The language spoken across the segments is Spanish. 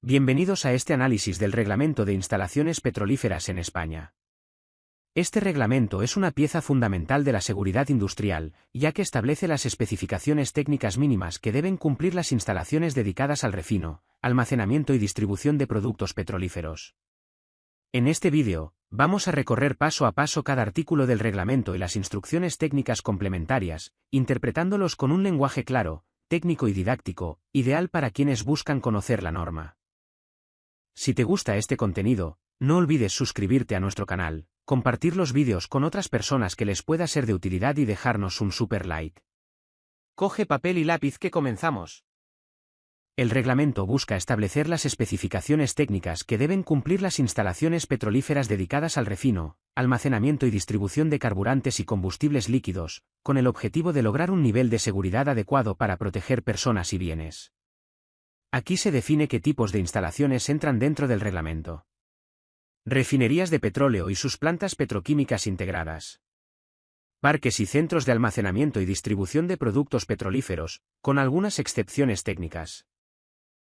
Bienvenidos a este análisis del Reglamento de Instalaciones Petrolíferas en España. Este reglamento es una pieza fundamental de la seguridad industrial, ya que establece las especificaciones técnicas mínimas que deben cumplir las instalaciones dedicadas al refino, almacenamiento y distribución de productos petrolíferos. En este vídeo, vamos a recorrer paso a paso cada artículo del reglamento y las instrucciones técnicas complementarias, interpretándolos con un lenguaje claro, técnico y didáctico, ideal para quienes buscan conocer la norma. Si te gusta este contenido, no olvides suscribirte a nuestro canal, compartir los vídeos con otras personas que les pueda ser de utilidad y dejarnos un super like. Coge papel y lápiz que comenzamos. El reglamento busca establecer las especificaciones técnicas que deben cumplir las instalaciones petrolíferas dedicadas al refino, almacenamiento y distribución de carburantes y combustibles líquidos, con el objetivo de lograr un nivel de seguridad adecuado para proteger personas y bienes. Aquí se define qué tipos de instalaciones entran dentro del reglamento. Refinerías de petróleo y sus plantas petroquímicas integradas. Parques y centros de almacenamiento y distribución de productos petrolíferos, con algunas excepciones técnicas.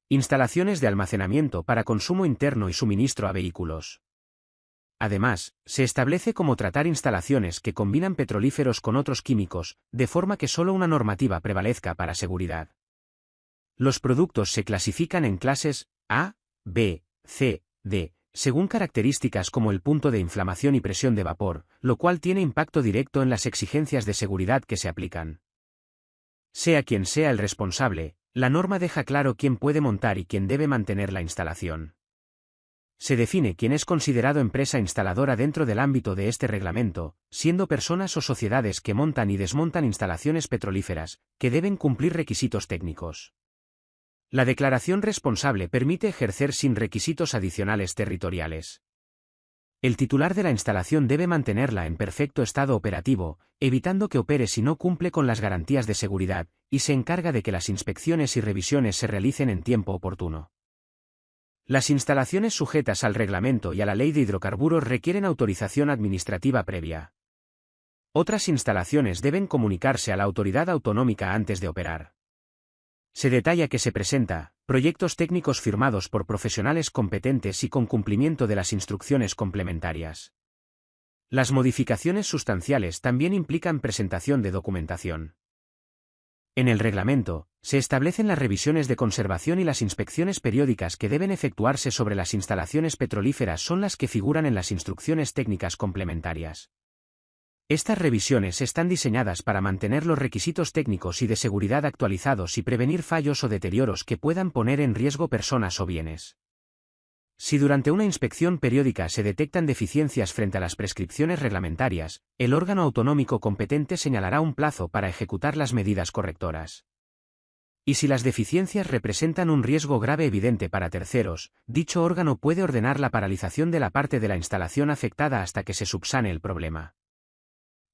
Instalaciones de almacenamiento para consumo interno y suministro a vehículos. Además, se establece cómo tratar instalaciones que combinan petrolíferos con otros químicos, de forma que solo una normativa prevalezca para seguridad. Los productos se clasifican en clases A, B, C, D, según características como el punto de inflamación y presión de vapor, lo cual tiene impacto directo en las exigencias de seguridad que se aplican. Sea quien sea el responsable, la norma deja claro quién puede montar y quién debe mantener la instalación. Se define quién es considerado empresa instaladora dentro del ámbito de este reglamento, siendo personas o sociedades que montan y desmontan instalaciones petrolíferas, que deben cumplir requisitos técnicos. La declaración responsable permite ejercer sin requisitos adicionales territoriales. El titular de la instalación debe mantenerla en perfecto estado operativo, evitando que opere si no cumple con las garantías de seguridad, y se encarga de que las inspecciones y revisiones se realicen en tiempo oportuno. Las instalaciones sujetas al reglamento y a la ley de hidrocarburos requieren autorización administrativa previa. Otras instalaciones deben comunicarse a la autoridad autonómica antes de operar. Se detalla que se presenta proyectos técnicos firmados por profesionales competentes y con cumplimiento de las instrucciones complementarias. Las modificaciones sustanciales también implican presentación de documentación. En el reglamento, se establecen las revisiones de conservación y las inspecciones periódicas que deben efectuarse sobre las instalaciones petrolíferas son las que figuran en las instrucciones técnicas complementarias. Estas revisiones están diseñadas para mantener los requisitos técnicos y de seguridad actualizados y prevenir fallos o deterioros que puedan poner en riesgo personas o bienes. Si durante una inspección periódica se detectan deficiencias frente a las prescripciones reglamentarias, el órgano autonómico competente señalará un plazo para ejecutar las medidas correctoras. Y si las deficiencias representan un riesgo grave evidente para terceros, dicho órgano puede ordenar la paralización de la parte de la instalación afectada hasta que se subsane el problema.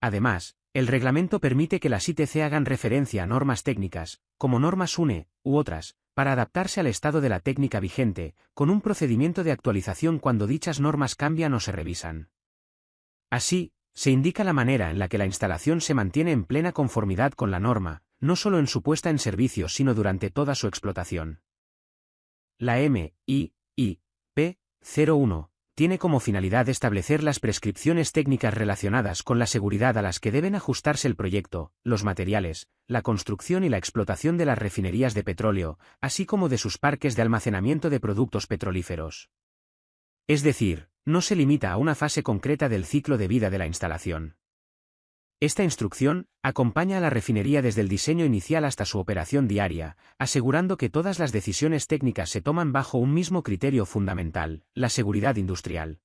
Además, el reglamento permite que las ITC hagan referencia a normas técnicas, como normas UNE, u otras, para adaptarse al estado de la técnica vigente, con un procedimiento de actualización cuando dichas normas cambian o se revisan. Así, se indica la manera en la que la instalación se mantiene en plena conformidad con la norma, no solo en su puesta en servicio sino durante toda su explotación. La MIIP 01 tiene como finalidad establecer las prescripciones técnicas relacionadas con la seguridad a las que deben ajustarse el proyecto, los materiales, la construcción y la explotación de las refinerías de petróleo, así como de sus parques de almacenamiento de productos petrolíferos. Es decir, no se limita a una fase concreta del ciclo de vida de la instalación. Esta instrucción acompaña a la refinería desde el diseño inicial hasta su operación diaria, asegurando que todas las decisiones técnicas se toman bajo un mismo criterio fundamental, la seguridad industrial.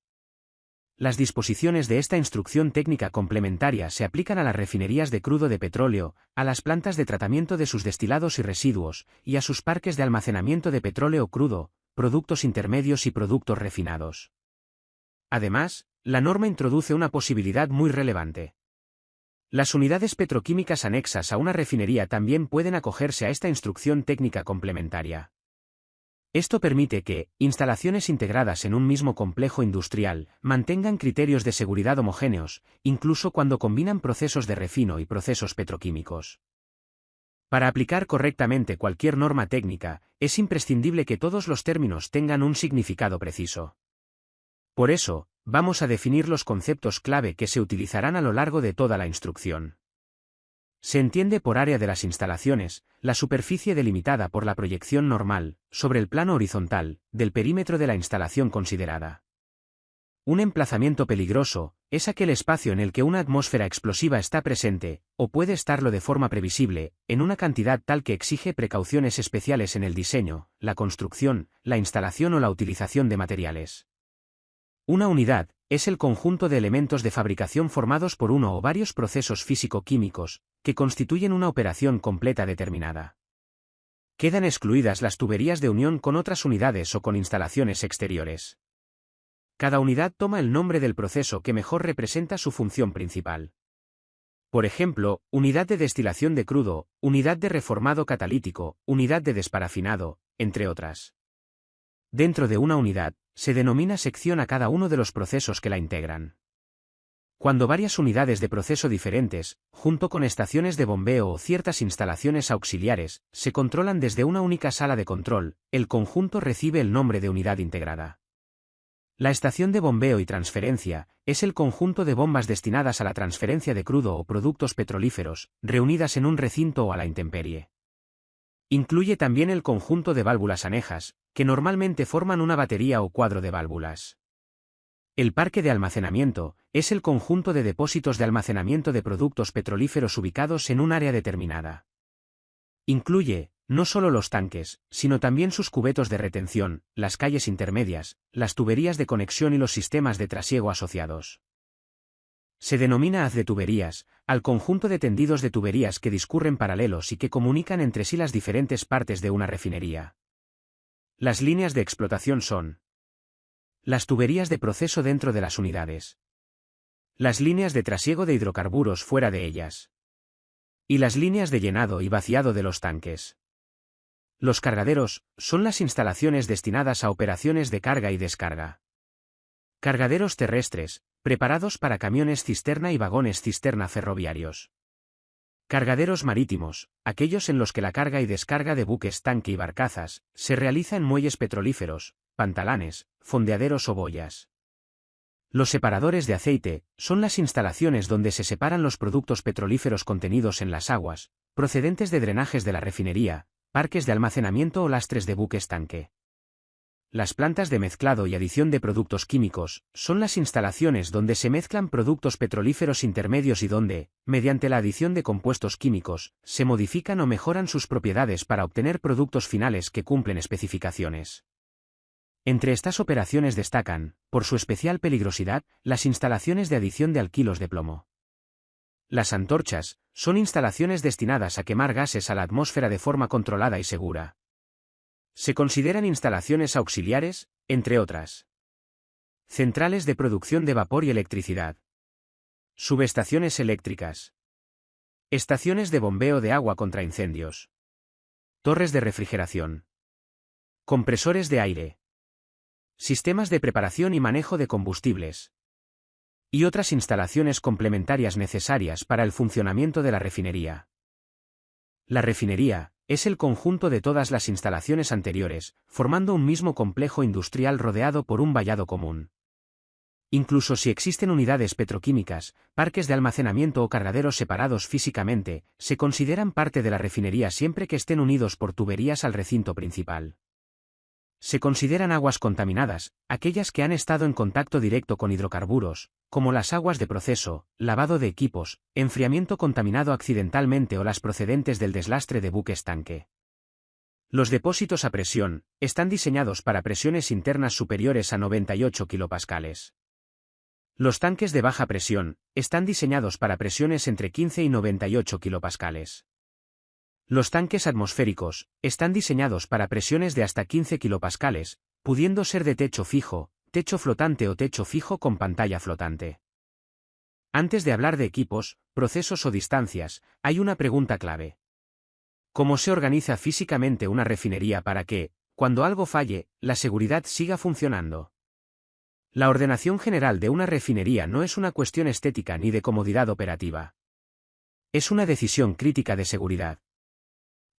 Las disposiciones de esta instrucción técnica complementaria se aplican a las refinerías de crudo de petróleo, a las plantas de tratamiento de sus destilados y residuos, y a sus parques de almacenamiento de petróleo crudo, productos intermedios y productos refinados. Además, la norma introduce una posibilidad muy relevante. Las unidades petroquímicas anexas a una refinería también pueden acogerse a esta instrucción técnica complementaria. Esto permite que, instalaciones integradas en un mismo complejo industrial, mantengan criterios de seguridad homogéneos, incluso cuando combinan procesos de refino y procesos petroquímicos. Para aplicar correctamente cualquier norma técnica, es imprescindible que todos los términos tengan un significado preciso. Por eso, vamos a definir los conceptos clave que se utilizarán a lo largo de toda la instrucción. Se entiende por área de las instalaciones, la superficie delimitada por la proyección normal, sobre el plano horizontal, del perímetro de la instalación considerada. Un emplazamiento peligroso es aquel espacio en el que una atmósfera explosiva está presente, o puede estarlo de forma previsible, en una cantidad tal que exige precauciones especiales en el diseño, la construcción, la instalación o la utilización de materiales. Una unidad es el conjunto de elementos de fabricación formados por uno o varios procesos físico-químicos, que constituyen una operación completa determinada. Quedan excluidas las tuberías de unión con otras unidades o con instalaciones exteriores. Cada unidad toma el nombre del proceso que mejor representa su función principal. Por ejemplo, unidad de destilación de crudo, unidad de reformado catalítico, unidad de desparafinado, entre otras. Dentro de una unidad, se denomina sección a cada uno de los procesos que la integran. Cuando varias unidades de proceso diferentes, junto con estaciones de bombeo o ciertas instalaciones auxiliares, se controlan desde una única sala de control, el conjunto recibe el nombre de unidad integrada. La estación de bombeo y transferencia es el conjunto de bombas destinadas a la transferencia de crudo o productos petrolíferos, reunidas en un recinto o a la intemperie. Incluye también el conjunto de válvulas anejas, que normalmente forman una batería o cuadro de válvulas. El parque de almacenamiento es el conjunto de depósitos de almacenamiento de productos petrolíferos ubicados en un área determinada. Incluye no solo los tanques, sino también sus cubetos de retención, las calles intermedias, las tuberías de conexión y los sistemas de trasiego asociados. Se denomina haz de tuberías al conjunto de tendidos de tuberías que discurren paralelos y que comunican entre sí las diferentes partes de una refinería. Las líneas de explotación son las tuberías de proceso dentro de las unidades, las líneas de trasiego de hidrocarburos fuera de ellas, y las líneas de llenado y vaciado de los tanques. Los cargaderos son las instalaciones destinadas a operaciones de carga y descarga. Cargaderos terrestres, preparados para camiones cisterna y vagones cisterna ferroviarios. Cargaderos marítimos, aquellos en los que la carga y descarga de buques tanque y barcazas se realiza en muelles petrolíferos, pantalanes, fondeaderos o boyas. Los separadores de aceite son las instalaciones donde se separan los productos petrolíferos contenidos en las aguas, procedentes de drenajes de la refinería, parques de almacenamiento o lastres de buques tanque. Las plantas de mezclado y adición de productos químicos son las instalaciones donde se mezclan productos petrolíferos intermedios y donde, mediante la adición de compuestos químicos, se modifican o mejoran sus propiedades para obtener productos finales que cumplen especificaciones. Entre estas operaciones destacan, por su especial peligrosidad, las instalaciones de adición de alquilos de plomo. Las antorchas son instalaciones destinadas a quemar gases a la atmósfera de forma controlada y segura. Se consideran instalaciones auxiliares, entre otras. Centrales de producción de vapor y electricidad. Subestaciones eléctricas. Estaciones de bombeo de agua contra incendios. Torres de refrigeración. Compresores de aire. Sistemas de preparación y manejo de combustibles. Y otras instalaciones complementarias necesarias para el funcionamiento de la refinería. La refinería es el conjunto de todas las instalaciones anteriores, formando un mismo complejo industrial rodeado por un vallado común. Incluso si existen unidades petroquímicas, parques de almacenamiento o cargaderos separados físicamente, se consideran parte de la refinería siempre que estén unidos por tuberías al recinto principal. Se consideran aguas contaminadas, aquellas que han estado en contacto directo con hidrocarburos, como las aguas de proceso, lavado de equipos, enfriamiento contaminado accidentalmente o las procedentes del deslastre de buques tanque. Los depósitos a presión están diseñados para presiones internas superiores a 98 kilopascales. Los tanques de baja presión están diseñados para presiones entre 15 y 98 kilopascales. Los tanques atmosféricos están diseñados para presiones de hasta 15 kilopascales, pudiendo ser de techo fijo, techo flotante o techo fijo con pantalla flotante. Antes de hablar de equipos, procesos o distancias, hay una pregunta clave. ¿Cómo se organiza físicamente una refinería para que, cuando algo falle, la seguridad siga funcionando? La ordenación general de una refinería no es una cuestión estética ni de comodidad operativa. Es una decisión crítica de seguridad.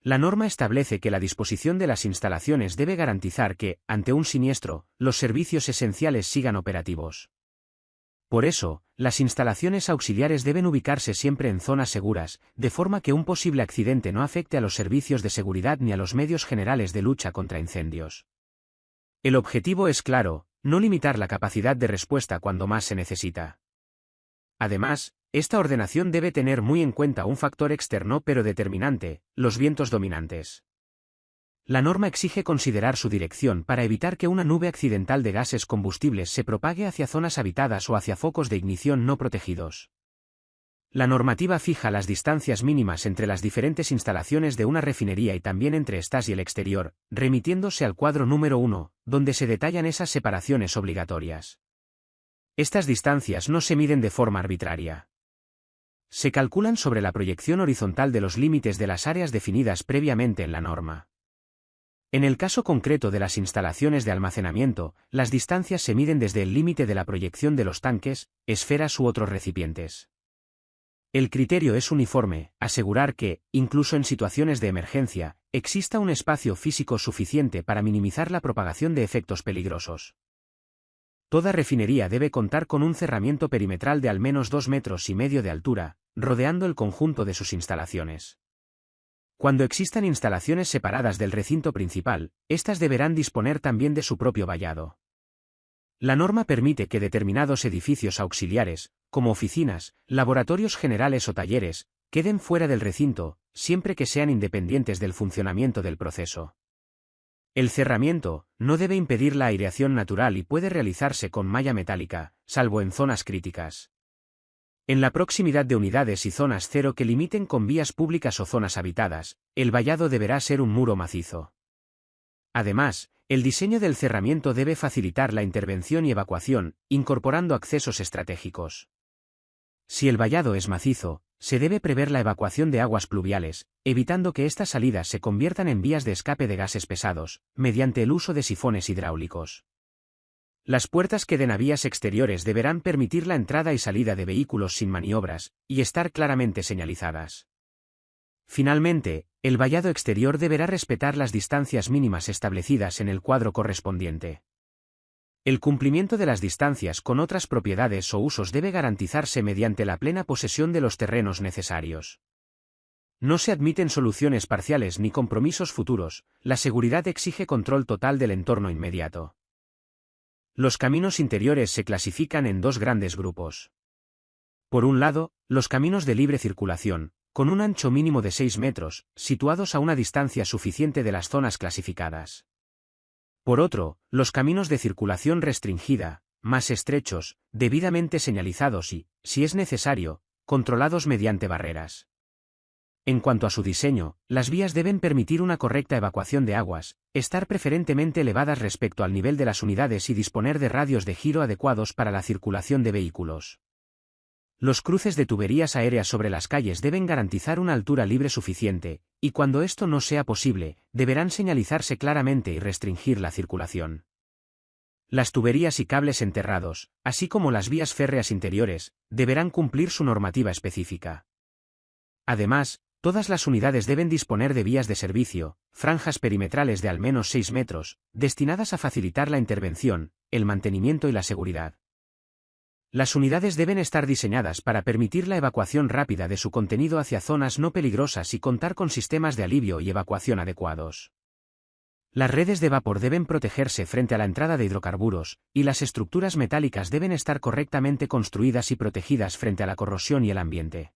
La norma establece que la disposición de las instalaciones debe garantizar que, ante un siniestro, los servicios esenciales sigan operativos. Por eso, las instalaciones auxiliares deben ubicarse siempre en zonas seguras, de forma que un posible accidente no afecte a los servicios de seguridad ni a los medios generales de lucha contra incendios. El objetivo es claro, no limitar la capacidad de respuesta cuando más se necesita. Además, esta ordenación debe tener muy en cuenta un factor externo pero determinante, los vientos dominantes. La norma exige considerar su dirección para evitar que una nube accidental de gases combustibles se propague hacia zonas habitadas o hacia focos de ignición no protegidos. La normativa fija las distancias mínimas entre las diferentes instalaciones de una refinería y también entre estas y el exterior, remitiéndose al cuadro número 1, donde se detallan esas separaciones obligatorias. Estas distancias no se miden de forma arbitraria. Se calculan sobre la proyección horizontal de los límites de las áreas definidas previamente en la norma. En el caso concreto de las instalaciones de almacenamiento, las distancias se miden desde el límite de la proyección de los tanques, esferas u otros recipientes. El criterio es uniforme, asegurar que, incluso en situaciones de emergencia, exista un espacio físico suficiente para minimizar la propagación de efectos peligrosos. Toda refinería debe contar con un cerramiento perimetral de al menos 2,5 metros de altura, rodeando el conjunto de sus instalaciones. Cuando existan instalaciones separadas del recinto principal, éstas deberán disponer también de su propio vallado. La norma permite que determinados edificios auxiliares, como oficinas, laboratorios generales o talleres, queden fuera del recinto, siempre que sean independientes del funcionamiento del proceso. El cerramiento no debe impedir la aireación natural y puede realizarse con malla metálica, salvo en zonas críticas. En la proximidad de unidades y zonas cero que limiten con vías públicas o zonas habitadas, el vallado deberá ser un muro macizo. Además, el diseño del cerramiento debe facilitar la intervención y evacuación, incorporando accesos estratégicos. Si el vallado es macizo, se debe prever la evacuación de aguas pluviales, evitando que estas salidas se conviertan en vías de escape de gases pesados, mediante el uso de sifones hidráulicos. Las puertas que den a vías exteriores deberán permitir la entrada y salida de vehículos sin maniobras, y estar claramente señalizadas. Finalmente, el vallado exterior deberá respetar las distancias mínimas establecidas en el cuadro correspondiente. El cumplimiento de las distancias con otras propiedades o usos debe garantizarse mediante la plena posesión de los terrenos necesarios. No se admiten soluciones parciales ni compromisos futuros, la seguridad exige control total del entorno inmediato. Los caminos interiores se clasifican en dos grandes grupos. Por un lado, los caminos de libre circulación, con un ancho mínimo de 6 metros, situados a una distancia suficiente de las zonas clasificadas. Por otro, los caminos de circulación restringida, más estrechos, debidamente señalizados y, si es necesario, controlados mediante barreras. En cuanto a su diseño, las vías deben permitir una correcta evacuación de aguas, estar preferentemente elevadas respecto al nivel de las unidades y disponer de radios de giro adecuados para la circulación de vehículos. Los cruces de tuberías aéreas sobre las calles deben garantizar una altura libre suficiente, y cuando esto no sea posible, deberán señalizarse claramente y restringir la circulación. Las tuberías y cables enterrados, así como las vías férreas interiores, deberán cumplir su normativa específica. Además, todas las unidades deben disponer de vías de servicio, franjas perimetrales de al menos 6 metros, destinadas a facilitar la intervención, el mantenimiento y la seguridad. Las unidades deben estar diseñadas para permitir la evacuación rápida de su contenido hacia zonas no peligrosas y contar con sistemas de alivio y evacuación adecuados. Las redes de vapor deben protegerse frente a la entrada de hidrocarburos, y las estructuras metálicas deben estar correctamente construidas y protegidas frente a la corrosión y el ambiente.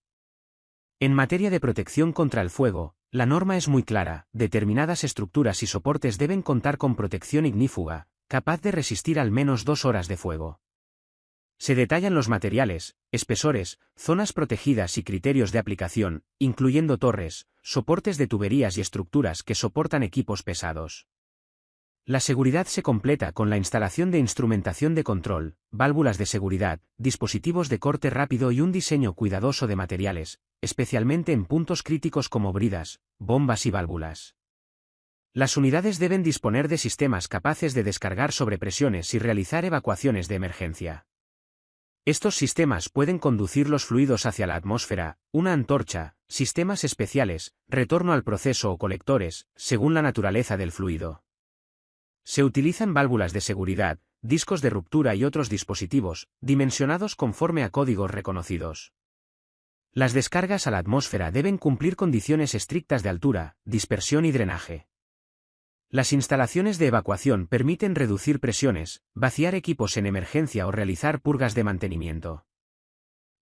En materia de protección contra el fuego, la norma es muy clara: determinadas estructuras y soportes deben contar con protección ignífuga, capaz de resistir al menos 2 horas de fuego. Se detallan los materiales, espesores, zonas protegidas y criterios de aplicación, incluyendo torres, soportes de tuberías y estructuras que soportan equipos pesados. La seguridad se completa con la instalación de instrumentación de control, válvulas de seguridad, dispositivos de corte rápido y un diseño cuidadoso de materiales, especialmente en puntos críticos como bridas, bombas y válvulas. Las unidades deben disponer de sistemas capaces de descargar sobrepresiones y realizar evacuaciones de emergencia. Estos sistemas pueden conducir los fluidos hacia la atmósfera, una antorcha, sistemas especiales, retorno al proceso o colectores, según la naturaleza del fluido. Se utilizan válvulas de seguridad, discos de ruptura y otros dispositivos, dimensionados conforme a códigos reconocidos. Las descargas a la atmósfera deben cumplir condiciones estrictas de altura, dispersión y drenaje. Las instalaciones de evacuación permiten reducir presiones, vaciar equipos en emergencia o realizar purgas de mantenimiento.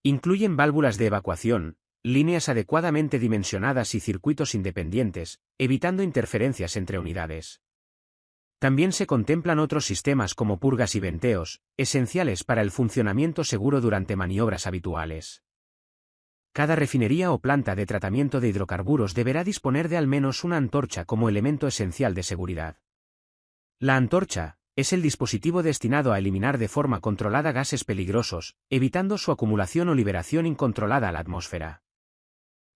Incluyen válvulas de evacuación, líneas adecuadamente dimensionadas y circuitos independientes, evitando interferencias entre unidades. También se contemplan otros sistemas como purgas y venteos, esenciales para el funcionamiento seguro durante maniobras habituales. Cada refinería o planta de tratamiento de hidrocarburos deberá disponer de al menos una antorcha como elemento esencial de seguridad. La antorcha es el dispositivo destinado a eliminar de forma controlada gases peligrosos, evitando su acumulación o liberación incontrolada a la atmósfera.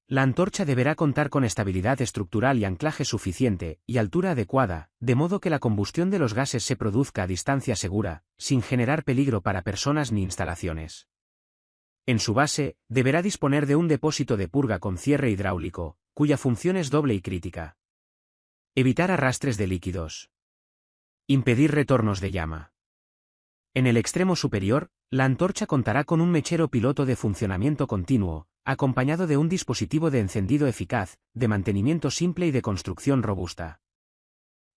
La antorcha deberá contar con estabilidad estructural y anclaje suficiente, y altura adecuada, de modo que la combustión de los gases se produzca a distancia segura, sin generar peligro para personas ni instalaciones. En su base, deberá disponer de un depósito de purga con cierre hidráulico, cuya función es doble y crítica. Evitar arrastres de líquidos. Impedir retornos de llama. En el extremo superior, la antorcha contará con un mechero piloto de funcionamiento continuo, acompañado de un dispositivo de encendido eficaz, de mantenimiento simple y de construcción robusta.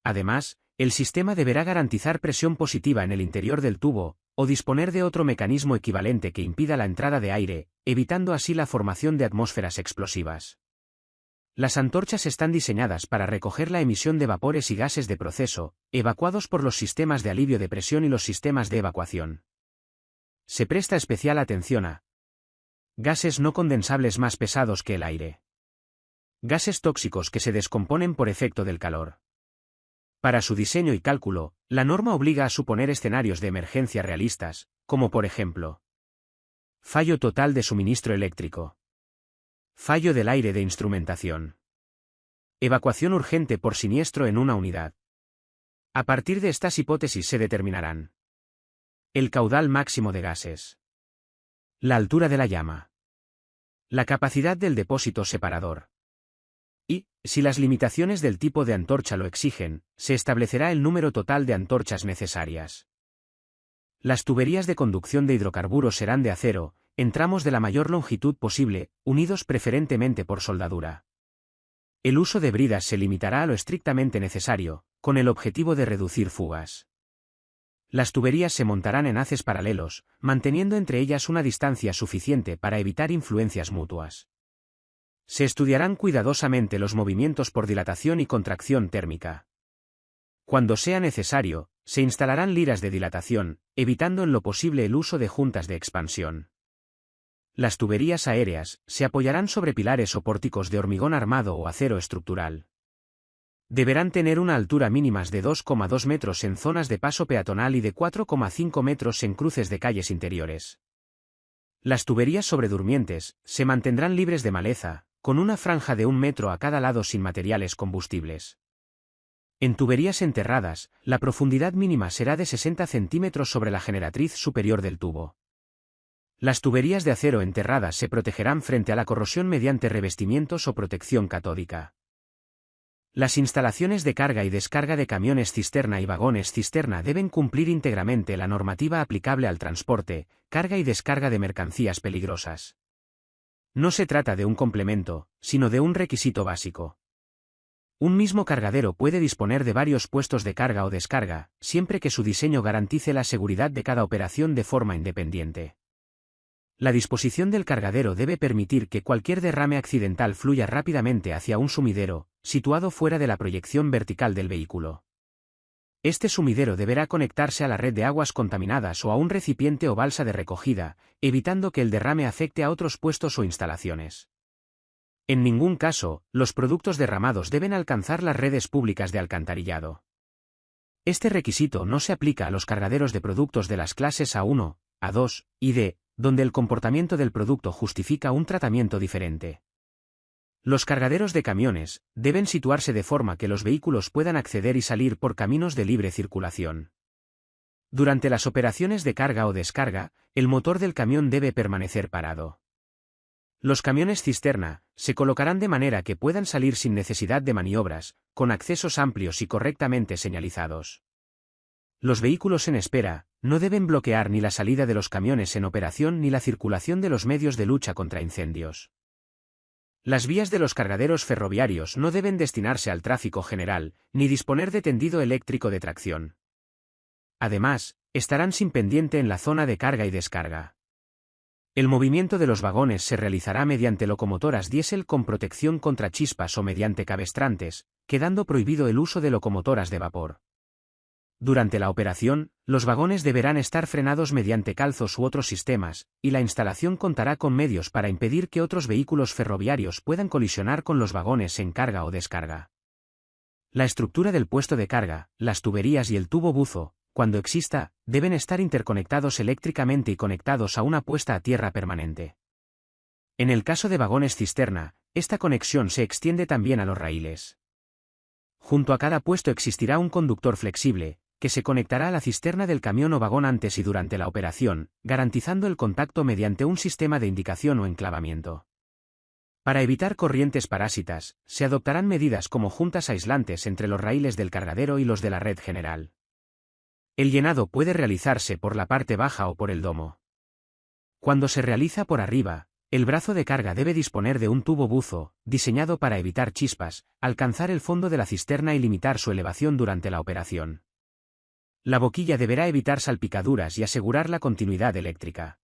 Además, el sistema deberá garantizar presión positiva en el interior del tubo, o disponer de otro mecanismo equivalente que impida la entrada de aire, evitando así la formación de atmósferas explosivas. Las antorchas están diseñadas para recoger la emisión de vapores y gases de proceso, evacuados por los sistemas de alivio de presión y los sistemas de evacuación. Se presta especial atención a gases no condensables más pesados que el aire. Gases tóxicos que se descomponen por efecto del calor. Para su diseño y cálculo, la norma obliga a suponer escenarios de emergencia realistas, como por ejemplo: fallo total de suministro eléctrico. Fallo del aire de instrumentación. Evacuación urgente por siniestro en una unidad. A partir de estas hipótesis se determinarán el caudal máximo de gases, la altura de la llama, la capacidad del depósito separador. Y, si las limitaciones del tipo de antorcha lo exigen, se establecerá el número total de antorchas necesarias. Las tuberías de conducción de hidrocarburos serán de acero, en tramos de la mayor longitud posible, unidos preferentemente por soldadura. El uso de bridas se limitará a lo estrictamente necesario, con el objetivo de reducir fugas. Las tuberías se montarán en haces paralelos, manteniendo entre ellas una distancia suficiente para evitar influencias mutuas. Se estudiarán cuidadosamente los movimientos por dilatación y contracción térmica. Cuando sea necesario, se instalarán liras de dilatación, evitando en lo posible el uso de juntas de expansión. Las tuberías aéreas se apoyarán sobre pilares o pórticos de hormigón armado o acero estructural. Deberán tener una altura mínima de 2,2 metros en zonas de paso peatonal y de 4,5 metros en cruces de calles interiores. Las tuberías sobredurmientes se mantendrán libres de maleza, con una franja de 1 metro a cada lado sin materiales combustibles. En tuberías enterradas, la profundidad mínima será de 60 centímetros sobre la generatriz superior del tubo. Las tuberías de acero enterradas se protegerán frente a la corrosión mediante revestimientos o protección catódica. Las instalaciones de carga y descarga de camiones cisterna y vagones cisterna deben cumplir íntegramente la normativa aplicable al transporte, carga y descarga de mercancías peligrosas. No se trata de un complemento, sino de un requisito básico. Un mismo cargadero puede disponer de varios puestos de carga o descarga, siempre que su diseño garantice la seguridad de cada operación de forma independiente. La disposición del cargadero debe permitir que cualquier derrame accidental fluya rápidamente hacia un sumidero, situado fuera de la proyección vertical del vehículo. Este sumidero deberá conectarse a la red de aguas contaminadas o a un recipiente o balsa de recogida, evitando que el derrame afecte a otros puestos o instalaciones. En ningún caso, los productos derramados deben alcanzar las redes públicas de alcantarillado. Este requisito no se aplica a los cargaderos de productos de las clases A1, A2 y D, donde el comportamiento del producto justifica un tratamiento diferente. Los cargaderos de camiones deben situarse de forma que los vehículos puedan acceder y salir por caminos de libre circulación. Durante las operaciones de carga o descarga, el motor del camión debe permanecer parado. Los camiones cisterna se colocarán de manera que puedan salir sin necesidad de maniobras, con accesos amplios y correctamente señalizados. Los vehículos en espera no deben bloquear ni la salida de los camiones en operación ni la circulación de los medios de lucha contra incendios. Las vías de los cargaderos ferroviarios no deben destinarse al tráfico general, ni disponer de tendido eléctrico de tracción. Además, estarán sin pendiente en la zona de carga y descarga. El movimiento de los vagones se realizará mediante locomotoras diésel con protección contra chispas o mediante cabestrantes, quedando prohibido el uso de locomotoras de vapor. Durante la operación, los vagones deberán estar frenados mediante calzos u otros sistemas, y la instalación contará con medios para impedir que otros vehículos ferroviarios puedan colisionar con los vagones en carga o descarga. La estructura del puesto de carga, las tuberías y el tubo buzo, cuando exista, deben estar interconectados eléctricamente y conectados a una puesta a tierra permanente. En el caso de vagones cisterna, esta conexión se extiende también a los raíles. Junto a cada puesto existirá un conductor flexible, que se conectará a la cisterna del camión o vagón antes y durante la operación, garantizando el contacto mediante un sistema de indicación o enclavamiento. Para evitar corrientes parásitas, se adoptarán medidas como juntas aislantes entre los raíles del cargadero y los de la red general. El llenado puede realizarse por la parte baja o por el domo. Cuando se realiza por arriba, el brazo de carga debe disponer de un tubo buzo, diseñado para evitar chispas, alcanzar el fondo de la cisterna y limitar su elevación durante la operación. La boquilla deberá evitar salpicaduras y asegurar la continuidad eléctrica.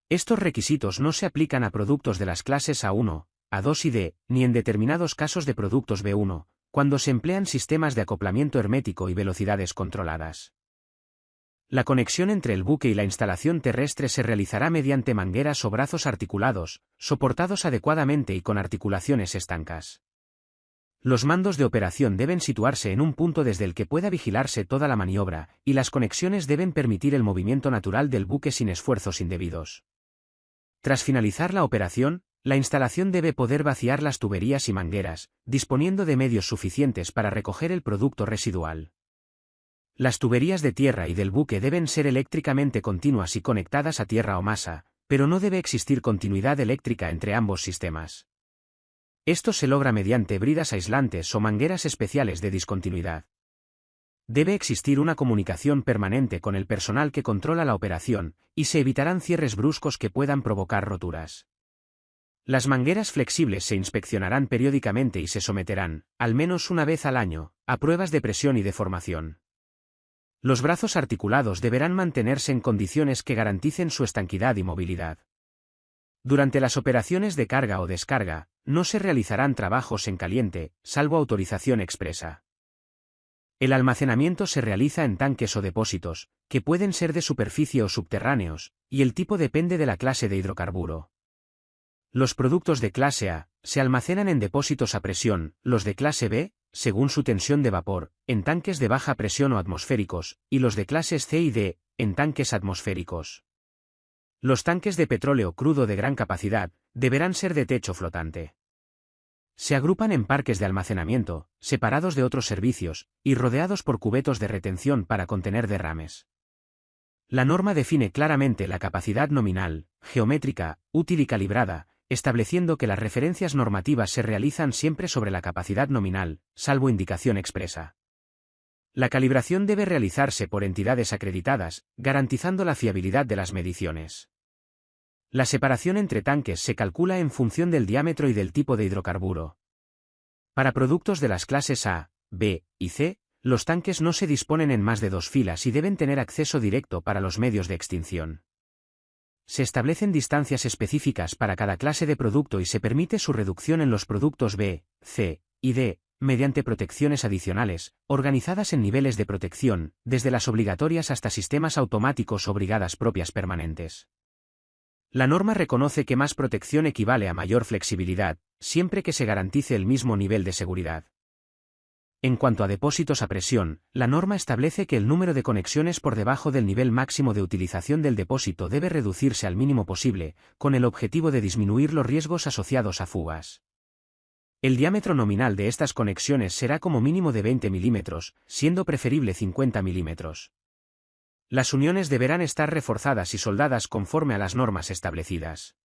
Estos requisitos no se aplican a productos de las clases A1, A2 y D, ni en determinados casos de productos B1, cuando se emplean sistemas de acoplamiento hermético y velocidades controladas. La conexión entre el buque y la instalación terrestre se realizará mediante mangueras o brazos articulados, soportados adecuadamente y con articulaciones estancas. Los mandos de operación deben situarse en un punto desde el que pueda vigilarse toda la maniobra, y las conexiones deben permitir el movimiento natural del buque sin esfuerzos indebidos. Tras finalizar la operación, la instalación debe poder vaciar las tuberías y mangueras, disponiendo de medios suficientes para recoger el producto residual. Las tuberías de tierra y del buque deben ser eléctricamente continuas y conectadas a tierra o masa, pero no debe existir continuidad eléctrica entre ambos sistemas. Esto se logra mediante bridas aislantes o mangueras especiales de discontinuidad. Debe existir una comunicación permanente con el personal que controla la operación, y se evitarán cierres bruscos que puedan provocar roturas. Las mangueras flexibles se inspeccionarán periódicamente y se someterán, al menos una vez al año, a pruebas de presión y deformación. Los brazos articulados deberán mantenerse en condiciones que garanticen su estanquidad y movilidad. Durante las operaciones de carga o descarga, no se realizarán trabajos en caliente, salvo autorización expresa. El almacenamiento se realiza en tanques o depósitos, que pueden ser de superficie o subterráneos, y el tipo depende de la clase de hidrocarburo. Los productos de clase A se almacenan en depósitos a presión, los de clase B, según su tensión de vapor, en tanques de baja presión o atmosféricos, y los de clases C y D, en tanques atmosféricos. Los tanques de petróleo crudo de gran capacidad deberán ser de techo flotante. Se agrupan en parques de almacenamiento, separados de otros servicios, y rodeados por cubetos de retención para contener derrames. La norma define claramente la capacidad nominal, geométrica, útil y calibrada, estableciendo que las referencias normativas se realizan siempre sobre la capacidad nominal, salvo indicación expresa. La calibración debe realizarse por entidades acreditadas, garantizando la fiabilidad de las mediciones. La separación entre tanques se calcula en función del diámetro y del tipo de hidrocarburo. Para productos de las clases A, B y C, los tanques no se disponen en más de 2 filas y deben tener acceso directo para los medios de extinción. Se establecen distancias específicas para cada clase de producto y se permite su reducción en los productos B, C y D, mediante protecciones adicionales, organizadas en niveles de protección, desde las obligatorias hasta sistemas automáticos o brigadas propias permanentes. La norma reconoce que más protección equivale a mayor flexibilidad, siempre que se garantice el mismo nivel de seguridad. En cuanto a depósitos a presión, la norma establece que el número de conexiones por debajo del nivel máximo de utilización del depósito debe reducirse al mínimo posible, con el objetivo de disminuir los riesgos asociados a fugas. El diámetro nominal de estas conexiones será como mínimo de 20 milímetros, siendo preferible 50 milímetros. Las uniones deberán estar reforzadas y soldadas conforme a las normas establecidas.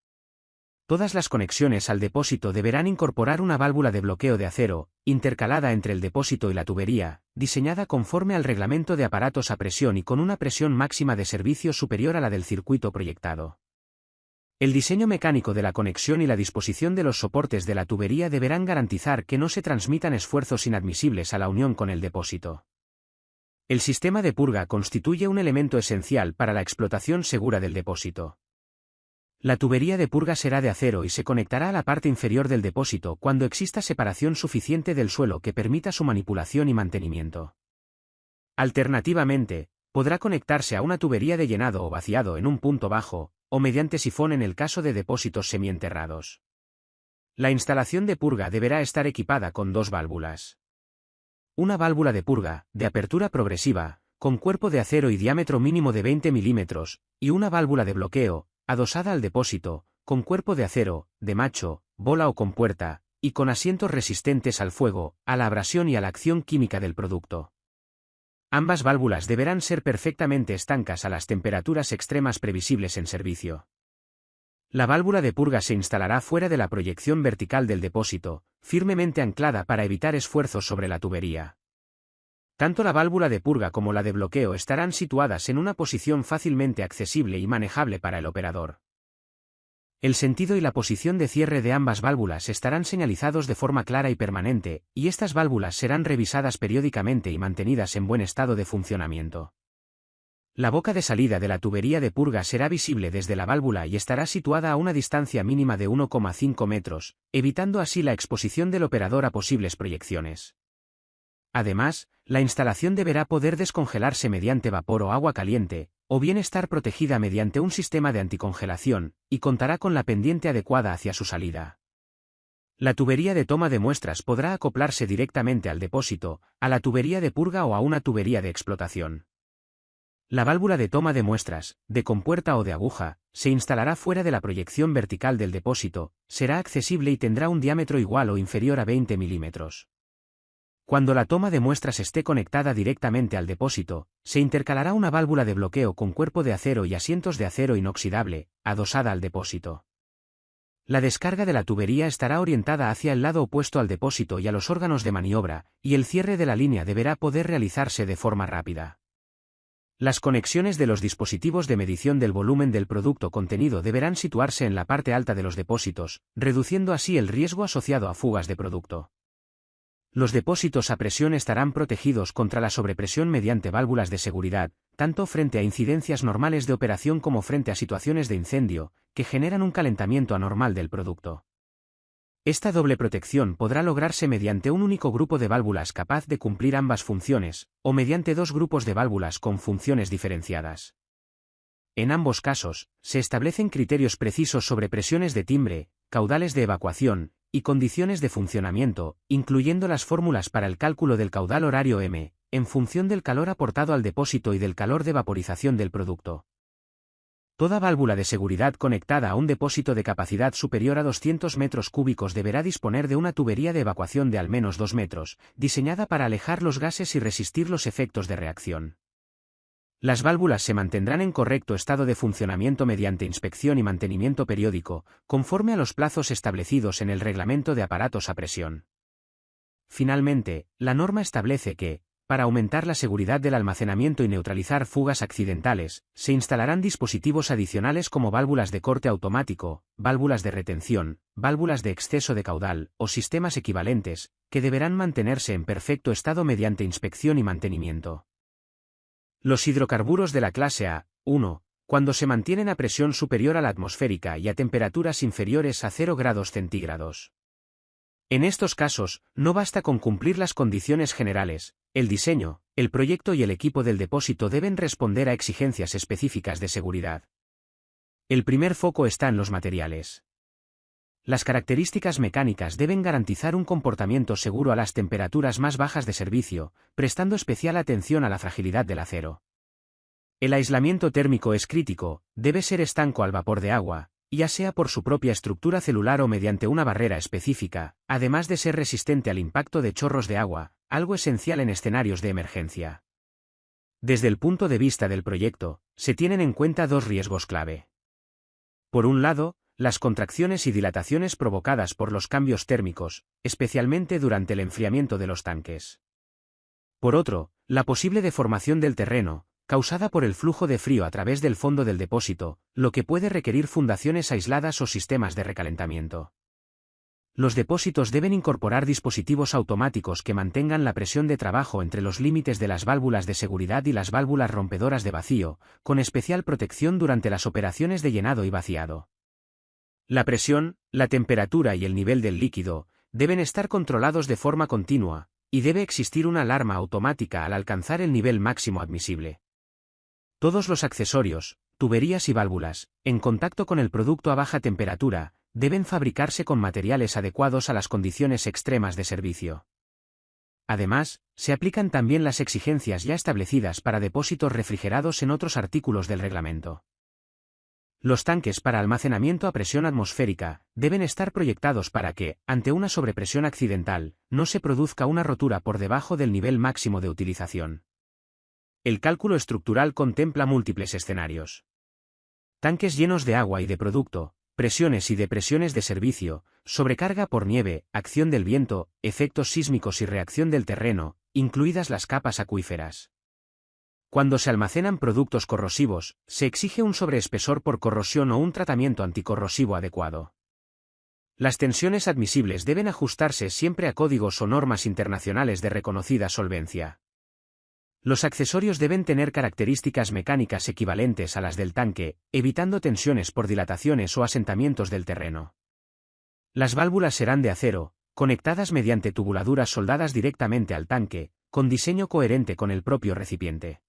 Todas las conexiones al depósito deberán incorporar una válvula de bloqueo de acero, intercalada entre el depósito y la tubería, diseñada conforme al reglamento de aparatos a presión y con una presión máxima de servicio superior a la del circuito proyectado. El diseño mecánico de la conexión y la disposición de los soportes de la tubería deberán garantizar que no se transmitan esfuerzos inadmisibles a la unión con el depósito. El sistema de purga constituye un elemento esencial para la explotación segura del depósito. La tubería de purga será de acero y se conectará a la parte inferior del depósito cuando exista separación suficiente del suelo que permita su manipulación y mantenimiento. Alternativamente, podrá conectarse a una tubería de llenado o vaciado en un punto bajo, o mediante sifón en el caso de depósitos semienterrados. La instalación de purga deberá estar equipada con dos válvulas. Una válvula de purga, de apertura progresiva, con cuerpo de acero y diámetro mínimo de 20 milímetros, y una válvula de bloqueo, adosada al depósito, con cuerpo de acero, de macho, bola o compuerta, y con asientos resistentes al fuego, a la abrasión y a la acción química del producto. Ambas válvulas deberán ser perfectamente estancas a las temperaturas extremas previsibles en servicio. La válvula de purga se instalará fuera de la proyección vertical del depósito, firmemente anclada para evitar esfuerzos sobre la tubería. Tanto la válvula de purga como la de bloqueo estarán situadas en una posición fácilmente accesible y manejable para el operador. El sentido y la posición de cierre de ambas válvulas estarán señalizados de forma clara y permanente, y estas válvulas serán revisadas periódicamente y mantenidas en buen estado de funcionamiento. La boca de salida de la tubería de purga será visible desde la válvula y estará situada a una distancia mínima de 1,5 metros, evitando así la exposición del operador a posibles proyecciones. Además, la instalación deberá poder descongelarse mediante vapor o agua caliente, o bien estar protegida mediante un sistema de anticongelación, y contará con la pendiente adecuada hacia su salida. La tubería de toma de muestras podrá acoplarse directamente al depósito, a la tubería de purga o a una tubería de explotación. La válvula de toma de muestras, de compuerta o de aguja, se instalará fuera de la proyección vertical del depósito, será accesible y tendrá un diámetro igual o inferior a 20 milímetros. Cuando la toma de muestras esté conectada directamente al depósito, se intercalará una válvula de bloqueo con cuerpo de acero y asientos de acero inoxidable, adosada al depósito. La descarga de la tubería estará orientada hacia el lado opuesto al depósito y a los órganos de maniobra, y el cierre de la línea deberá poder realizarse de forma rápida. Las conexiones de los dispositivos de medición del volumen del producto contenido deberán situarse en la parte alta de los depósitos, reduciendo así el riesgo asociado a fugas de producto. Los depósitos a presión estarán protegidos contra la sobrepresión mediante válvulas de seguridad, tanto frente a incidencias normales de operación como frente a situaciones de incendio, que generan un calentamiento anormal del producto. Esta doble protección podrá lograrse mediante un único grupo de válvulas capaz de cumplir ambas funciones, o mediante dos grupos de válvulas con funciones diferenciadas. En ambos casos, se establecen criterios precisos sobre presiones de timbre, caudales de evacuación, y condiciones de funcionamiento, incluyendo las fórmulas para el cálculo del caudal horario M, en función del calor aportado al depósito y del calor de vaporización del producto. Toda válvula de seguridad conectada a un depósito de capacidad superior a 200 metros cúbicos deberá disponer de una tubería de evacuación de al menos 2 metros, diseñada para alejar los gases y resistir los efectos de reacción. Las válvulas se mantendrán en correcto estado de funcionamiento mediante inspección y mantenimiento periódico, conforme a los plazos establecidos en el reglamento de aparatos a presión. Finalmente, la norma establece que, para aumentar la seguridad del almacenamiento y neutralizar fugas accidentales, se instalarán dispositivos adicionales como válvulas de corte automático, válvulas de retención, válvulas de exceso de caudal, o sistemas equivalentes, que deberán mantenerse en perfecto estado mediante inspección y mantenimiento. Los hidrocarburos de la clase A1, cuando se mantienen a presión superior a la atmosférica y a temperaturas inferiores a 0 grados centígrados. En estos casos, no basta con cumplir las condiciones generales, el diseño, el proyecto y el equipo del depósito deben responder a exigencias específicas de seguridad. El primer foco está en los materiales. Las características mecánicas deben garantizar un comportamiento seguro a las temperaturas más bajas de servicio, prestando especial atención a la fragilidad del acero. El aislamiento térmico es crítico, debe ser estanco al vapor de agua, ya sea por su propia estructura celular o mediante una barrera específica, además de ser resistente al impacto de chorros de agua, algo esencial en escenarios de emergencia. Desde el punto de vista del proyecto, se tienen en cuenta dos riesgos clave. Por un lado, las contracciones y dilataciones provocadas por los cambios térmicos, especialmente durante el enfriamiento de los tanques. Por otro, la posible deformación del terreno, causada por el flujo de frío a través del fondo del depósito, lo que puede requerir fundaciones aisladas o sistemas de recalentamiento. Los depósitos deben incorporar dispositivos automáticos que mantengan la presión de trabajo entre los límites de las válvulas de seguridad y las válvulas rompedoras de vacío, con especial protección durante las operaciones de llenado y vaciado. La presión, la temperatura y el nivel del líquido deben estar controlados de forma continua, y debe existir una alarma automática al alcanzar el nivel máximo admisible. Todos los accesorios, tuberías y válvulas, en contacto con el producto a baja temperatura, deben fabricarse con materiales adecuados a las condiciones extremas de servicio. Además, se aplican también las exigencias ya establecidas para depósitos refrigerados en otros artículos del reglamento. Los tanques para almacenamiento a presión atmosférica deben estar proyectados para que, ante una sobrepresión accidental, no se produzca una rotura por debajo del nivel máximo de utilización. El cálculo estructural contempla múltiples escenarios. Tanques llenos de agua y de producto, presiones y depresiones de servicio, sobrecarga por nieve, acción del viento, efectos sísmicos y reacción del terreno, incluidas las capas acuíferas. Cuando se almacenan productos corrosivos, se exige un sobreespesor por corrosión o un tratamiento anticorrosivo adecuado. Las tensiones admisibles deben ajustarse siempre a códigos o normas internacionales de reconocida solvencia. Los accesorios deben tener características mecánicas equivalentes a las del tanque, evitando tensiones por dilataciones o asentamientos del terreno. Las válvulas serán de acero, conectadas mediante tubuladuras soldadas directamente al tanque, con diseño coherente con el propio recipiente.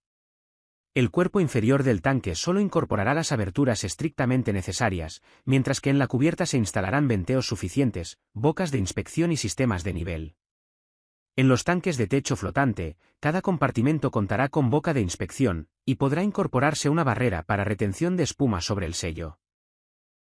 El cuerpo inferior del tanque solo incorporará las aberturas estrictamente necesarias, mientras que en la cubierta se instalarán venteos suficientes, bocas de inspección y sistemas de nivel. En los tanques de techo flotante, cada compartimento contará con boca de inspección, y podrá incorporarse una barrera para retención de espuma sobre el sello.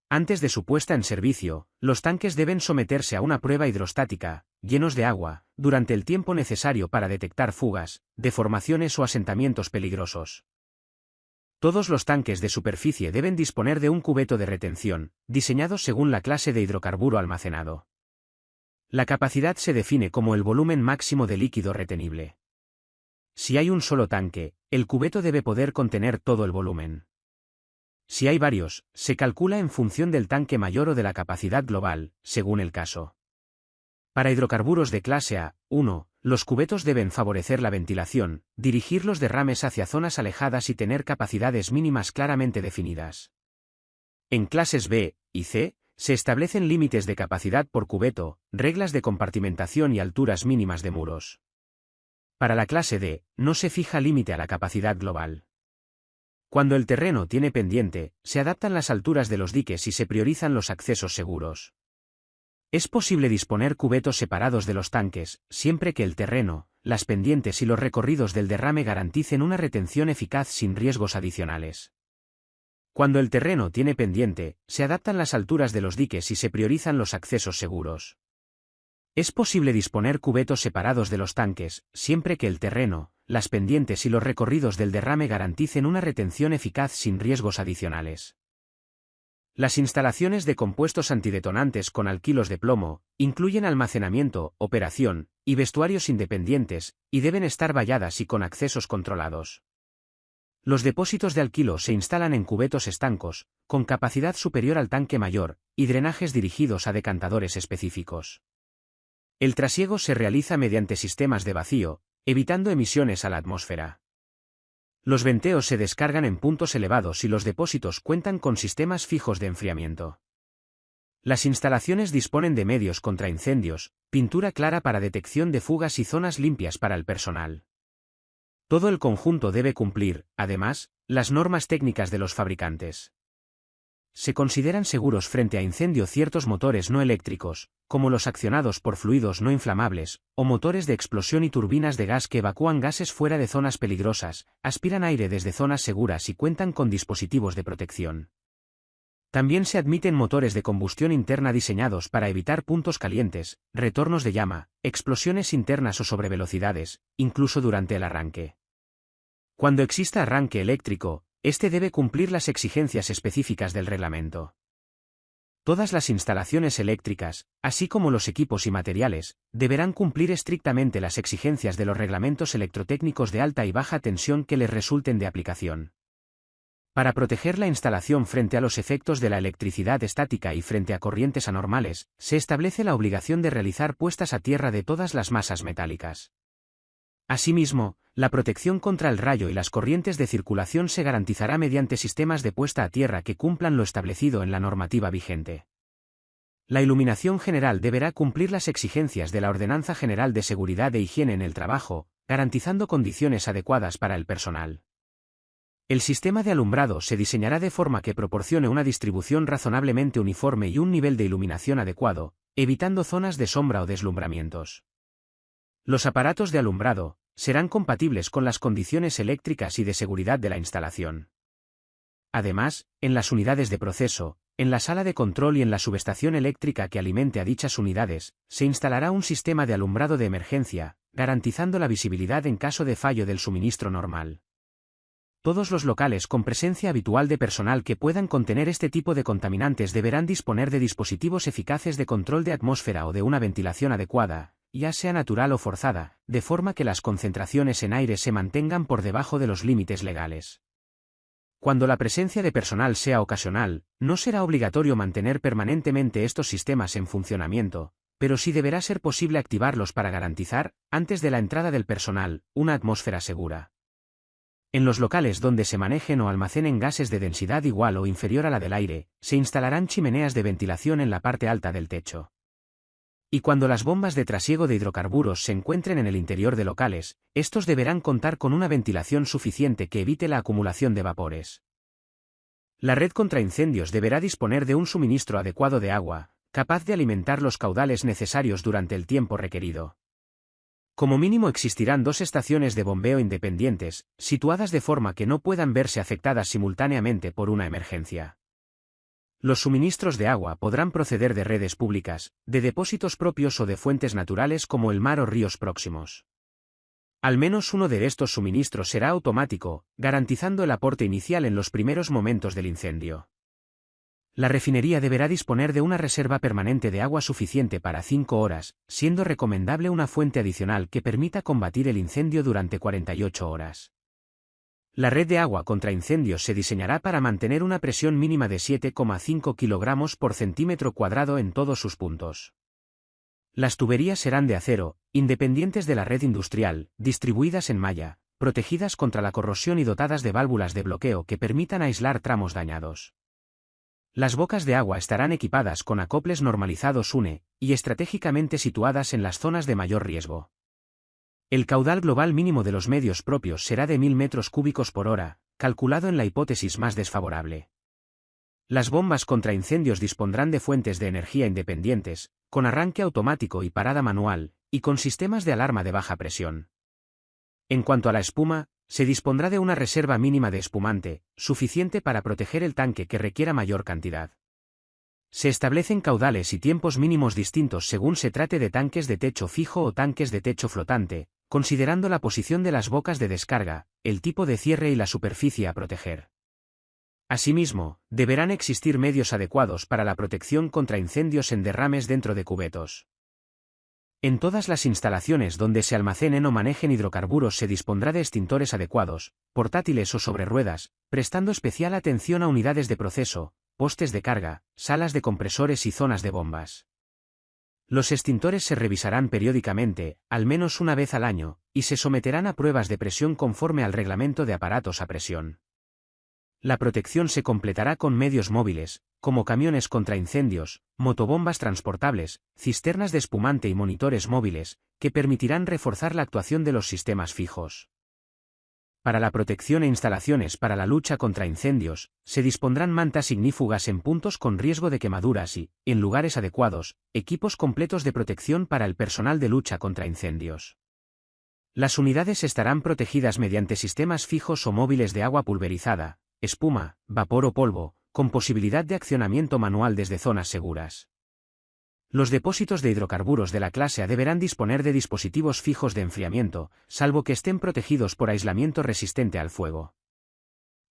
Antes de su puesta en servicio, los tanques deben someterse a una prueba hidrostática, llenos de agua, durante el tiempo necesario para detectar fugas, deformaciones o asentamientos peligrosos. Todos los tanques de superficie deben disponer de un cubeto de retención, diseñado según la clase de hidrocarburo almacenado. La capacidad se define como el volumen máximo de líquido retenible. Si hay un solo tanque, el cubeto debe poder contener todo el volumen. Si hay varios, se calcula en función del tanque mayor o de la capacidad global, según el caso. Para hidrocarburos de clase A1, los cubetos deben favorecer la ventilación, dirigir los derrames hacia zonas alejadas y tener capacidades mínimas claramente definidas. En clases B y C, se establecen límites de capacidad por cubeto, reglas de compartimentación y alturas mínimas de muros. Para la clase D, no se fija límite a la capacidad global. Cuando el terreno tiene pendiente, se adaptan las alturas de los diques y se priorizan los accesos seguros. Es posible disponer cubetos separados de los tanques, siempre que el terreno, las pendientes y los recorridos del derrame garanticen una retención eficaz sin riesgos adicionales. Cuando el terreno tiene pendiente, se adaptan las alturas de los diques y se priorizan los accesos seguros. Es posible disponer cubetos separados de los tanques, siempre que el terreno, las pendientes y los recorridos del derrame garanticen una retención eficaz sin riesgos adicionales. Las instalaciones de compuestos antidetonantes con alquilos de plomo incluyen almacenamiento, operación y vestuarios independientes, y deben estar valladas y con accesos controlados. Los depósitos de alquilo se instalan en cubetos estancos, con capacidad superior al tanque mayor, y drenajes dirigidos a decantadores específicos. El trasiego se realiza mediante sistemas de vacío, evitando emisiones a la atmósfera. Los venteos se descargan en puntos elevados y los depósitos cuentan con sistemas fijos de enfriamiento. Las instalaciones disponen de medios contra incendios, pintura clara para detección de fugas y zonas limpias para el personal. Todo el conjunto debe cumplir, además, las normas técnicas de los fabricantes. Se consideran seguros frente a incendio ciertos motores no eléctricos, como los accionados por fluidos no inflamables, o motores de explosión y turbinas de gas que evacúan gases fuera de zonas peligrosas, aspiran aire desde zonas seguras y cuentan con dispositivos de protección. También se admiten motores de combustión interna diseñados para evitar puntos calientes, retornos de llama, explosiones internas o sobrevelocidades, incluso durante el arranque. Cuando exista arranque eléctrico, este debe cumplir las exigencias específicas del reglamento. Todas las instalaciones eléctricas, así como los equipos y materiales, deberán cumplir estrictamente las exigencias de los reglamentos electrotécnicos de alta y baja tensión que les resulten de aplicación. Para proteger la instalación frente a los efectos de la electricidad estática y frente a corrientes anormales, se establece la obligación de realizar puestas a tierra de todas las masas metálicas. Asimismo, la protección contra el rayo y las corrientes de circulación se garantizará mediante sistemas de puesta a tierra que cumplan lo establecido en la normativa vigente. La iluminación general deberá cumplir las exigencias de la Ordenanza General de Seguridad e Higiene en el Trabajo, garantizando condiciones adecuadas para el personal. El sistema de alumbrado se diseñará de forma que proporcione una distribución razonablemente uniforme y un nivel de iluminación adecuado, evitando zonas de sombra o deslumbramientos. Los aparatos de alumbrado serán compatibles con las condiciones eléctricas y de seguridad de la instalación. Además, en las unidades de proceso, en la sala de control y en la subestación eléctrica que alimente a dichas unidades, se instalará un sistema de alumbrado de emergencia, garantizando la visibilidad en caso de fallo del suministro normal. Todos los locales con presencia habitual de personal que puedan contener este tipo de contaminantes deberán disponer de dispositivos eficaces de control de atmósfera o de una ventilación adecuada, ya sea natural o forzada, de forma que las concentraciones en aire se mantengan por debajo de los límites legales. Cuando la presencia de personal sea ocasional, no será obligatorio mantener permanentemente estos sistemas en funcionamiento, pero sí deberá ser posible activarlos para garantizar, antes de la entrada del personal, una atmósfera segura. En los locales donde se manejen o almacenen gases de densidad igual o inferior a la del aire, se instalarán chimeneas de ventilación en la parte alta del techo. Y cuando las bombas de trasiego de hidrocarburos se encuentren en el interior de locales, estos deberán contar con una ventilación suficiente que evite la acumulación de vapores. La red contra incendios deberá disponer de un suministro adecuado de agua, capaz de alimentar los caudales necesarios durante el tiempo requerido. Como mínimo existirán 2 estaciones de bombeo independientes, situadas de forma que no puedan verse afectadas simultáneamente por una emergencia. Los suministros de agua podrán proceder de redes públicas, de depósitos propios o de fuentes naturales como el mar o ríos próximos. Al menos uno de estos suministros será automático, garantizando el aporte inicial en los primeros momentos del incendio. La refinería deberá disponer de una reserva permanente de agua suficiente para 5 horas, siendo recomendable una fuente adicional que permita combatir el incendio durante 48 horas. La red de agua contra incendios se diseñará para mantener una presión mínima de 7,5 kg por centímetro cuadrado en todos sus puntos. Las tuberías serán de acero, independientes de la red industrial, distribuidas en malla, protegidas contra la corrosión y dotadas de válvulas de bloqueo que permitan aislar tramos dañados. Las bocas de agua estarán equipadas con acoples normalizados UNE, y estratégicamente situadas en las zonas de mayor riesgo. El caudal global mínimo de los medios propios será de 1000 metros cúbicos por hora, calculado en la hipótesis más desfavorable. Las bombas contra incendios dispondrán de fuentes de energía independientes, con arranque automático y parada manual, y con sistemas de alarma de baja presión. En cuanto a la espuma, se dispondrá de una reserva mínima de espumante, suficiente para proteger el tanque que requiera mayor cantidad. Se establecen caudales y tiempos mínimos distintos según se trate de tanques de techo fijo o tanques de techo flotante, considerando la posición de las bocas de descarga, el tipo de cierre y la superficie a proteger. Asimismo, deberán existir medios adecuados para la protección contra incendios en derrames dentro de cubetos. En todas las instalaciones donde se almacenen o manejen hidrocarburos se dispondrá de extintores adecuados, portátiles o sobre ruedas, prestando especial atención a unidades de proceso, postes de carga, salas de compresores y zonas de bombas. Los extintores se revisarán periódicamente, al menos una vez al año, y se someterán a pruebas de presión conforme al reglamento de aparatos a presión. La protección se completará con medios móviles, como camiones contra incendios, motobombas transportables, cisternas de espumante y monitores móviles, que permitirán reforzar la actuación de los sistemas fijos. Para la protección e instalaciones para la lucha contra incendios, se dispondrán mantas ignífugas en puntos con riesgo de quemaduras y, en lugares adecuados, equipos completos de protección para el personal de lucha contra incendios. Las unidades estarán protegidas mediante sistemas fijos o móviles de agua pulverizada, espuma, vapor o polvo, con posibilidad de accionamiento manual desde zonas seguras. Los depósitos de hidrocarburos de la clase A deberán disponer de dispositivos fijos de enfriamiento, salvo que estén protegidos por aislamiento resistente al fuego.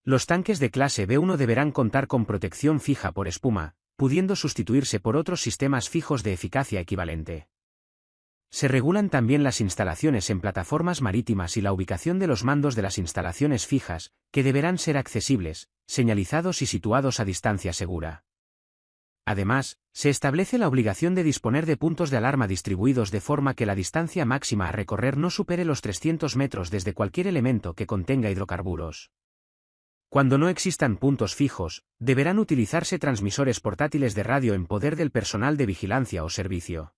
Los tanques de clase B1 deberán contar con protección fija por espuma, pudiendo sustituirse por otros sistemas fijos de eficacia equivalente. Se regulan también las instalaciones en plataformas marítimas y la ubicación de los mandos de las instalaciones fijas, que deberán ser accesibles, señalizados y situados a distancia segura. Además, se establece la obligación de disponer de puntos de alarma distribuidos de forma que la distancia máxima a recorrer no supere los 300 metros desde cualquier elemento que contenga hidrocarburos. Cuando no existan puntos fijos, deberán utilizarse transmisores portátiles de radio en poder del personal de vigilancia o servicio.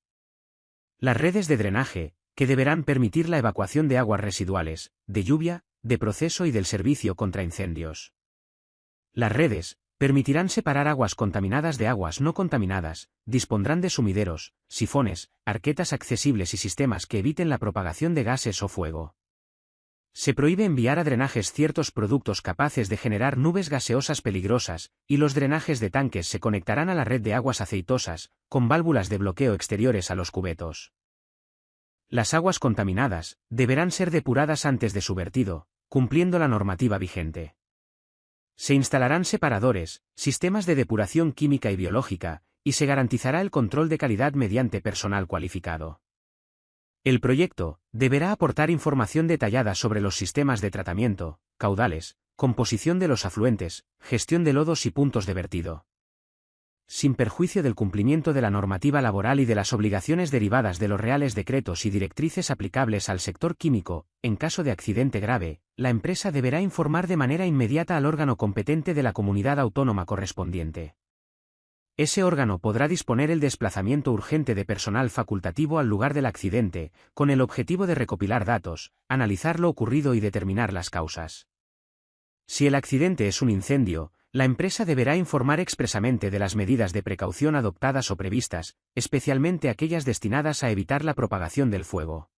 Las redes de drenaje, que deberán permitir la evacuación de aguas residuales, de lluvia, de proceso y del servicio contra incendios. Las redes permitirán separar aguas contaminadas de aguas no contaminadas, dispondrán de sumideros, sifones, arquetas accesibles y sistemas que eviten la propagación de gases o fuego. Se prohíbe enviar a drenajes ciertos productos capaces de generar nubes gaseosas peligrosas, y los drenajes de tanques se conectarán a la red de aguas aceitosas, con válvulas de bloqueo exteriores a los cubetos. Las aguas contaminadas deberán ser depuradas antes de su vertido, cumpliendo la normativa vigente. Se instalarán separadores, sistemas de depuración química y biológica, y se garantizará el control de calidad mediante personal cualificado. El proyecto deberá aportar información detallada sobre los sistemas de tratamiento, caudales, composición de los afluentes, gestión de lodos y puntos de vertido. Sin perjuicio del cumplimiento de la normativa laboral y de las obligaciones derivadas de los reales decretos y directrices aplicables al sector químico, en caso de accidente grave, la empresa deberá informar de manera inmediata al órgano competente de la comunidad autónoma correspondiente. Ese órgano podrá disponer el desplazamiento urgente de personal facultativo al lugar del accidente, con el objetivo de recopilar datos, analizar lo ocurrido y determinar las causas. Si el accidente es un incendio, la empresa deberá informar expresamente de las medidas de precaución adoptadas o previstas, especialmente aquellas destinadas a evitar la propagación del fuego.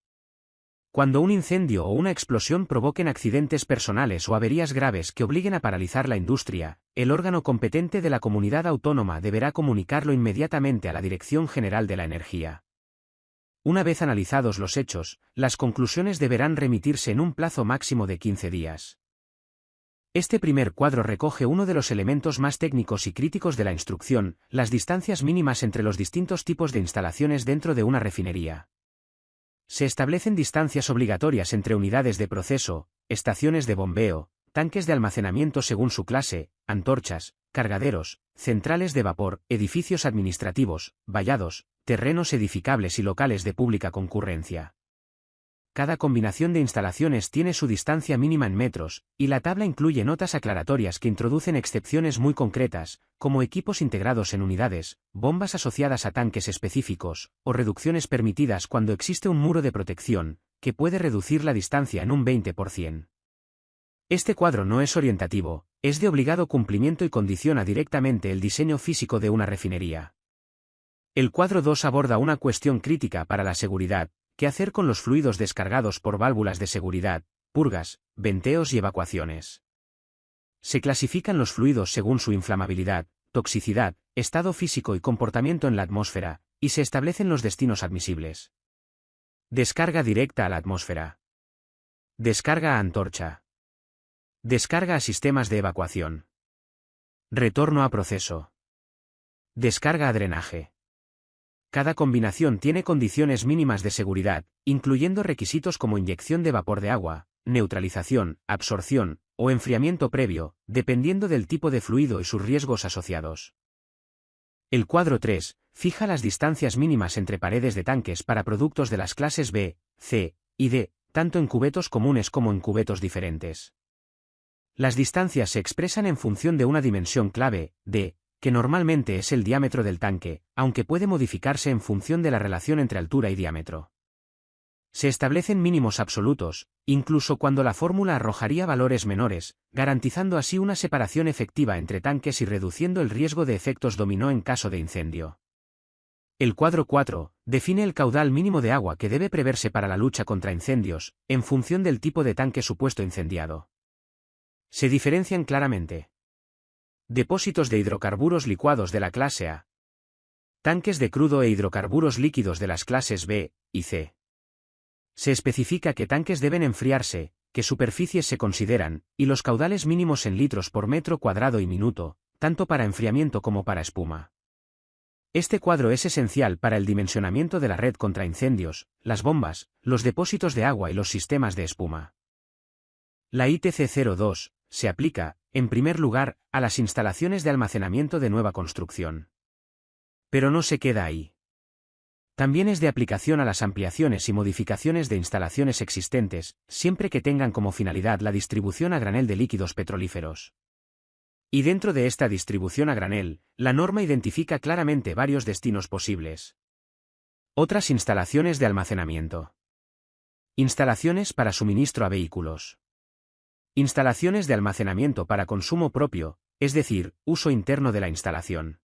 Cuando un incendio o una explosión provoquen accidentes personales o averías graves que obliguen a paralizar la industria, el órgano competente de la comunidad autónoma deberá comunicarlo inmediatamente a la Dirección General de la Energía. Una vez analizados los hechos, las conclusiones deberán remitirse en un plazo máximo de 15 días. Este primer cuadro recoge uno de los elementos más técnicos y críticos de la instrucción, las distancias mínimas entre los distintos tipos de instalaciones dentro de una refinería. Se establecen distancias obligatorias entre unidades de proceso, estaciones de bombeo, tanques de almacenamiento según su clase, antorchas, cargaderos, centrales de vapor, edificios administrativos, vallados, terrenos edificables y locales de pública concurrencia. Cada combinación de instalaciones tiene su distancia mínima en metros, y la tabla incluye notas aclaratorias que introducen excepciones muy concretas, como equipos integrados en unidades, bombas asociadas a tanques específicos, o reducciones permitidas cuando existe un muro de protección, que puede reducir la distancia en un 20%. Este cuadro no es orientativo, es de obligado cumplimiento y condiciona directamente el diseño físico de una refinería. El cuadro 2 aborda una cuestión crítica para la seguridad: ¿qué hacer con los fluidos descargados por válvulas de seguridad, purgas, venteos y evacuaciones? Se clasifican los fluidos según su inflamabilidad, toxicidad, estado físico y comportamiento en la atmósfera, y se establecen los destinos admisibles. Descarga directa a la atmósfera. Descarga a antorcha. Descarga a sistemas de evacuación. Retorno a proceso. Descarga a drenaje. Cada combinación tiene condiciones mínimas de seguridad, incluyendo requisitos como inyección de vapor de agua, neutralización, absorción, o enfriamiento previo, dependiendo del tipo de fluido y sus riesgos asociados. El cuadro 3 fija las distancias mínimas entre paredes de tanques para productos de las clases B, C y D, tanto en cubetos comunes como en cubetos diferentes. Las distancias se expresan en función de una dimensión clave, D, que normalmente es el diámetro del tanque, aunque puede modificarse en función de la relación entre altura y diámetro. Se establecen mínimos absolutos, incluso cuando la fórmula arrojaría valores menores, garantizando así una separación efectiva entre tanques y reduciendo el riesgo de efectos dominó en caso de incendio. El cuadro 4 define el caudal mínimo de agua que debe preverse para la lucha contra incendios, en función del tipo de tanque supuesto incendiado. Se diferencian claramente: depósitos de hidrocarburos licuados de la clase A. Tanques de crudo e hidrocarburos líquidos de las clases B y C. Se especifica qué tanques deben enfriarse, qué superficies se consideran, y los caudales mínimos en litros por metro cuadrado y minuto, tanto para enfriamiento como para espuma. Este cuadro es esencial para el dimensionamiento de la red contra incendios, las bombas, los depósitos de agua y los sistemas de espuma. La ITC 02 se aplica, en primer lugar, a las instalaciones de almacenamiento de nueva construcción. Pero no se queda ahí. También es de aplicación a las ampliaciones y modificaciones de instalaciones existentes, siempre que tengan como finalidad la distribución a granel de líquidos petrolíferos. Y dentro de esta distribución a granel, la norma identifica claramente varios destinos posibles. Otras instalaciones de almacenamiento. Instalaciones para suministro a vehículos. Instalaciones de almacenamiento para consumo propio, es decir, uso interno de la instalación.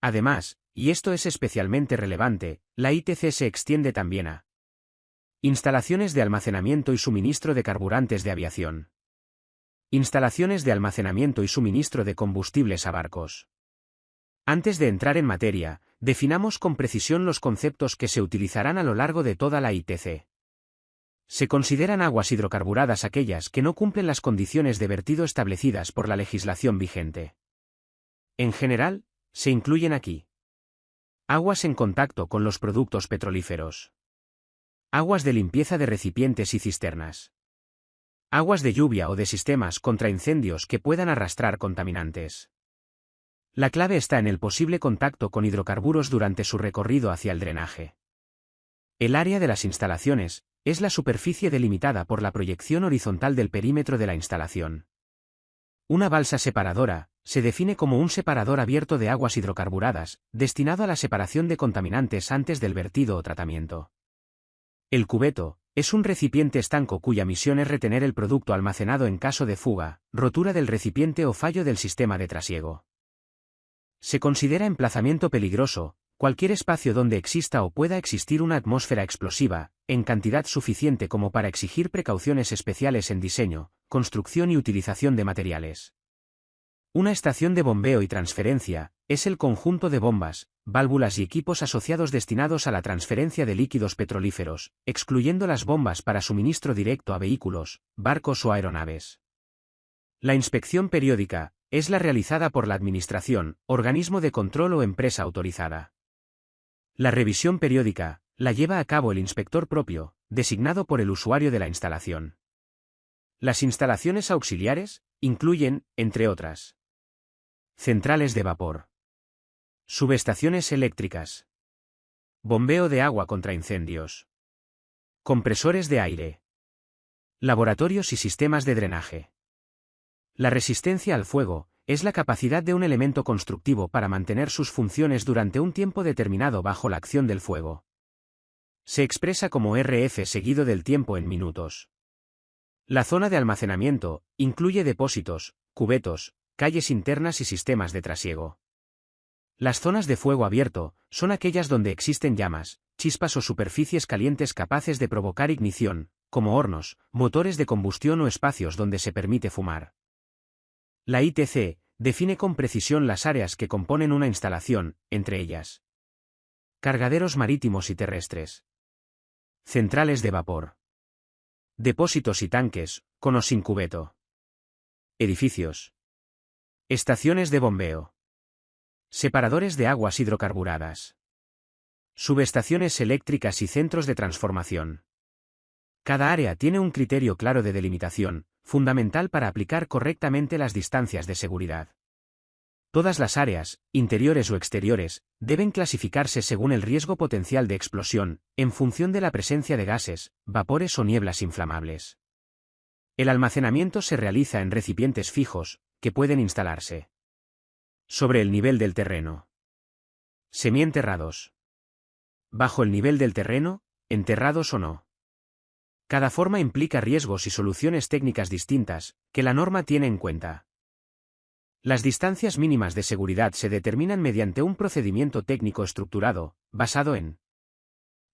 Además, y esto es especialmente relevante, la ITC se extiende también a instalaciones de almacenamiento y suministro de carburantes de aviación. Instalaciones de almacenamiento y suministro de combustibles a barcos. Antes de entrar en materia, definamos con precisión los conceptos que se utilizarán a lo largo de toda la ITC. Se consideran aguas hidrocarburadas aquellas que no cumplen las condiciones de vertido establecidas por la legislación vigente. En general, se incluyen aquí aguas en contacto con los productos petrolíferos. Aguas de limpieza de recipientes y cisternas. Aguas de lluvia o de sistemas contra incendios que puedan arrastrar contaminantes. La clave está en el posible contacto con hidrocarburos durante su recorrido hacia el drenaje. El área de las instalaciones es la superficie delimitada por la proyección horizontal del perímetro de la instalación. Una balsa separadora se define como un separador abierto de aguas hidrocarburadas, destinado a la separación de contaminantes antes del vertido o tratamiento. El cubeto es un recipiente estanco cuya misión es retener el producto almacenado en caso de fuga, rotura del recipiente o fallo del sistema de trasiego. Se considera emplazamiento peligroso cualquier espacio donde exista o pueda existir una atmósfera explosiva, en cantidad suficiente como para exigir precauciones especiales en diseño, construcción y utilización de materiales. Una estación de bombeo y transferencia es el conjunto de bombas, válvulas y equipos asociados destinados a la transferencia de líquidos petrolíferos, excluyendo las bombas para suministro directo a vehículos, barcos o aeronaves. La inspección periódica es la realizada por la Administración, organismo de control o empresa autorizada. La revisión periódica la lleva a cabo el inspector propio, designado por el usuario de la instalación. Las instalaciones auxiliares incluyen, entre otras, centrales de vapor, subestaciones eléctricas, bombeo de agua contra incendios, compresores de aire, laboratorios y sistemas de drenaje. La resistencia al fuego es la capacidad de un elemento constructivo para mantener sus funciones durante un tiempo determinado bajo la acción del fuego. Se expresa como RF seguido del tiempo en minutos. La zona de almacenamiento incluye depósitos, cubetos, calles internas y sistemas de trasiego. Las zonas de fuego abierto son aquellas donde existen llamas, chispas o superficies calientes capaces de provocar ignición, como hornos, motores de combustión o espacios donde se permite fumar. La ITC define con precisión las áreas que componen una instalación, entre ellas cargaderos marítimos y terrestres, centrales de vapor, depósitos y tanques, con o sin cubeto, edificios, estaciones de bombeo, separadores de aguas hidrocarburadas, subestaciones eléctricas y centros de transformación. Cada área tiene un criterio claro de delimitación, fundamental para aplicar correctamente las distancias de seguridad. Todas las áreas, interiores o exteriores, deben clasificarse según el riesgo potencial de explosión, en función de la presencia de gases, vapores o nieblas inflamables. El almacenamiento se realiza en recipientes fijos, que pueden instalarse sobre el nivel del terreno, semienterrados, bajo el nivel del terreno, enterrados o no. Cada forma implica riesgos y soluciones técnicas distintas, que la norma tiene en cuenta. Las distancias mínimas de seguridad se determinan mediante un procedimiento técnico estructurado, basado en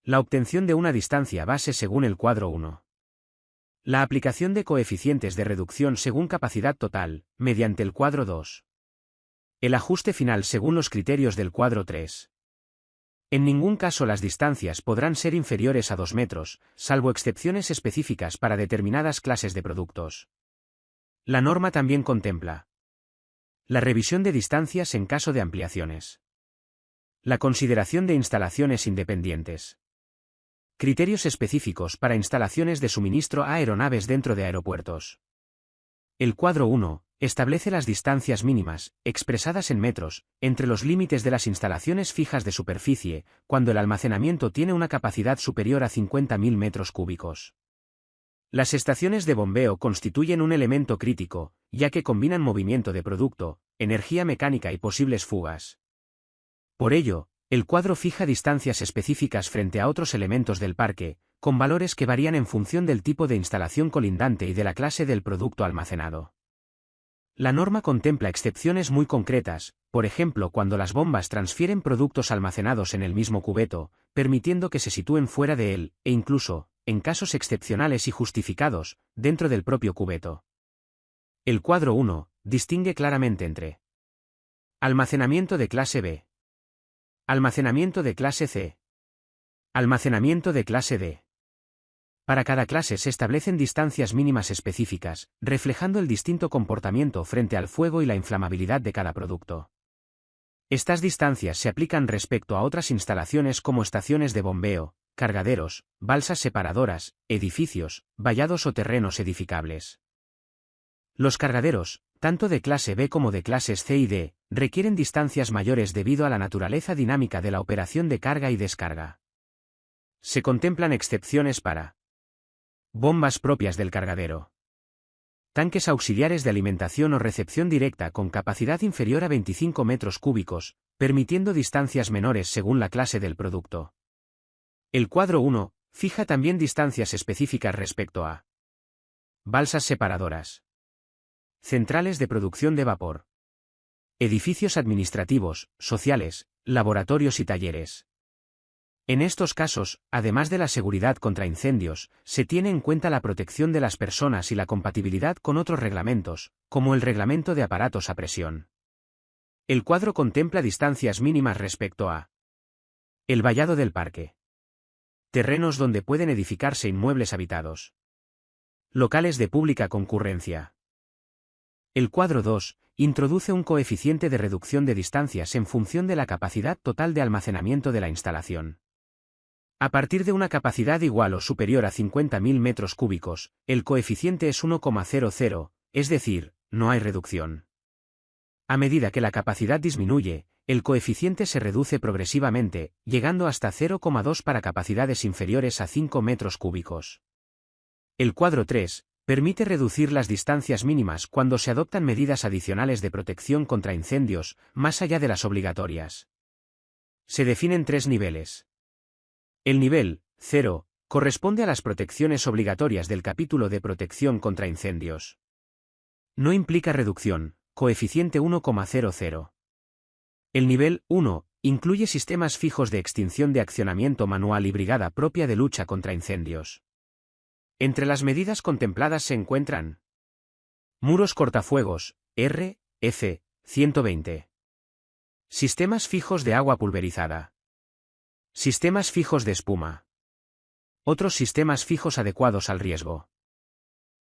la obtención de una distancia base según el cuadro 1. La aplicación de coeficientes de reducción según capacidad total, mediante el cuadro 2. El ajuste final según los criterios del cuadro 3. En ningún caso las distancias podrán ser inferiores a 2 metros, salvo excepciones específicas para determinadas clases de productos. La norma también contempla la revisión de distancias en caso de ampliaciones, la consideración de instalaciones independientes, criterios específicos para instalaciones de suministro a aeronaves dentro de aeropuertos. El cuadro 1 establece las distancias mínimas, expresadas en metros, entre los límites de las instalaciones fijas de superficie, cuando el almacenamiento tiene una capacidad superior a 50.000 metros cúbicos. Las estaciones de bombeo constituyen un elemento crítico, ya que combinan movimiento de producto, energía mecánica y posibles fugas. Por ello, el cuadro fija distancias específicas frente a otros elementos del parque, con valores que varían en función del tipo de instalación colindante y de la clase del producto almacenado. La norma contempla excepciones muy concretas, por ejemplo cuando las bombas transfieren productos almacenados en el mismo cubeto, permitiendo que se sitúen fuera de él, e incluso, en casos excepcionales y justificados, dentro del propio cubeto. El cuadro 1 distingue claramente entre almacenamiento de clase B, almacenamiento de clase C, almacenamiento de clase D. Para cada clase se establecen distancias mínimas específicas, reflejando el distinto comportamiento frente al fuego y la inflamabilidad de cada producto. Estas distancias se aplican respecto a otras instalaciones como estaciones de bombeo, cargaderos, balsas separadoras, edificios, vallados o terrenos edificables. Los cargaderos, tanto de clase B como de clases C y D, requieren distancias mayores debido a la naturaleza dinámica de la operación de carga y descarga. Se contemplan excepciones para bombas propias del cargadero, tanques auxiliares de alimentación o recepción directa con capacidad inferior a 25 metros cúbicos, permitiendo distancias menores según la clase del producto. El cuadro 1 fija también distancias específicas respecto a balsas separadoras, centrales de producción de vapor, edificios administrativos, sociales, laboratorios y talleres. En estos casos, además de la seguridad contra incendios, se tiene en cuenta la protección de las personas y la compatibilidad con otros reglamentos, como el reglamento de aparatos a presión. El cuadro contempla distancias mínimas respecto a el vallado del parque, terrenos donde pueden edificarse inmuebles habitados, locales de pública concurrencia. El cuadro 2 introduce un coeficiente de reducción de distancias en función de la capacidad total de almacenamiento de la instalación. A partir de una capacidad igual o superior a 50.000 metros cúbicos, el coeficiente es 1,00, es decir, no hay reducción. A medida que la capacidad disminuye, el coeficiente se reduce progresivamente, llegando hasta 0,2 para capacidades inferiores a 5 metros cúbicos. El cuadro 3 permite reducir las distancias mínimas cuando se adoptan medidas adicionales de protección contra incendios, más allá de las obligatorias. Se definen 3 niveles. El nivel 0 corresponde a las protecciones obligatorias del capítulo de protección contra incendios. No implica reducción, coeficiente 1,00. El nivel 1 incluye sistemas fijos de extinción de accionamiento manual y brigada propia de lucha contra incendios. Entre las medidas contempladas se encuentran muros cortafuegos, R.F. 120. Sistemas fijos de agua pulverizada. Sistemas fijos de espuma. Otros sistemas fijos adecuados al riesgo.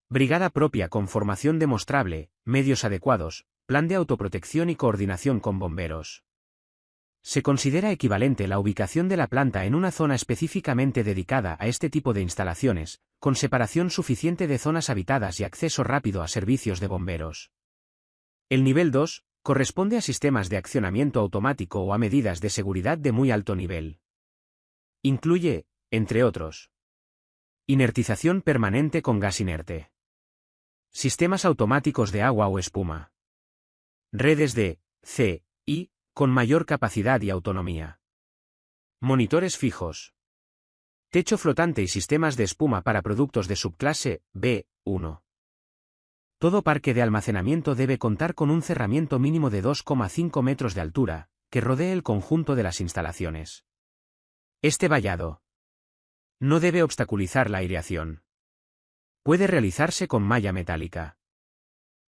Brigada propia con formación demostrable, medios adecuados, plan de autoprotección y coordinación con bomberos. Se considera equivalente la ubicación de la planta en una zona específicamente dedicada a este tipo de instalaciones, con separación suficiente de zonas habitadas y acceso rápido a servicios de bomberos. El nivel 2 corresponde a sistemas de accionamiento automático o a medidas de seguridad de muy alto nivel. Incluye, entre otros, inertización permanente con gas inerte, sistemas automáticos de agua o espuma, redes de C.I. con mayor capacidad y autonomía, monitores fijos, techo flotante y sistemas de espuma para productos de subclase B1. Todo parque de almacenamiento debe contar con un cerramiento mínimo de 2,5 metros de altura, que rodee el conjunto de las instalaciones. Este vallado no debe obstaculizar la aireación. Puede realizarse con malla metálica.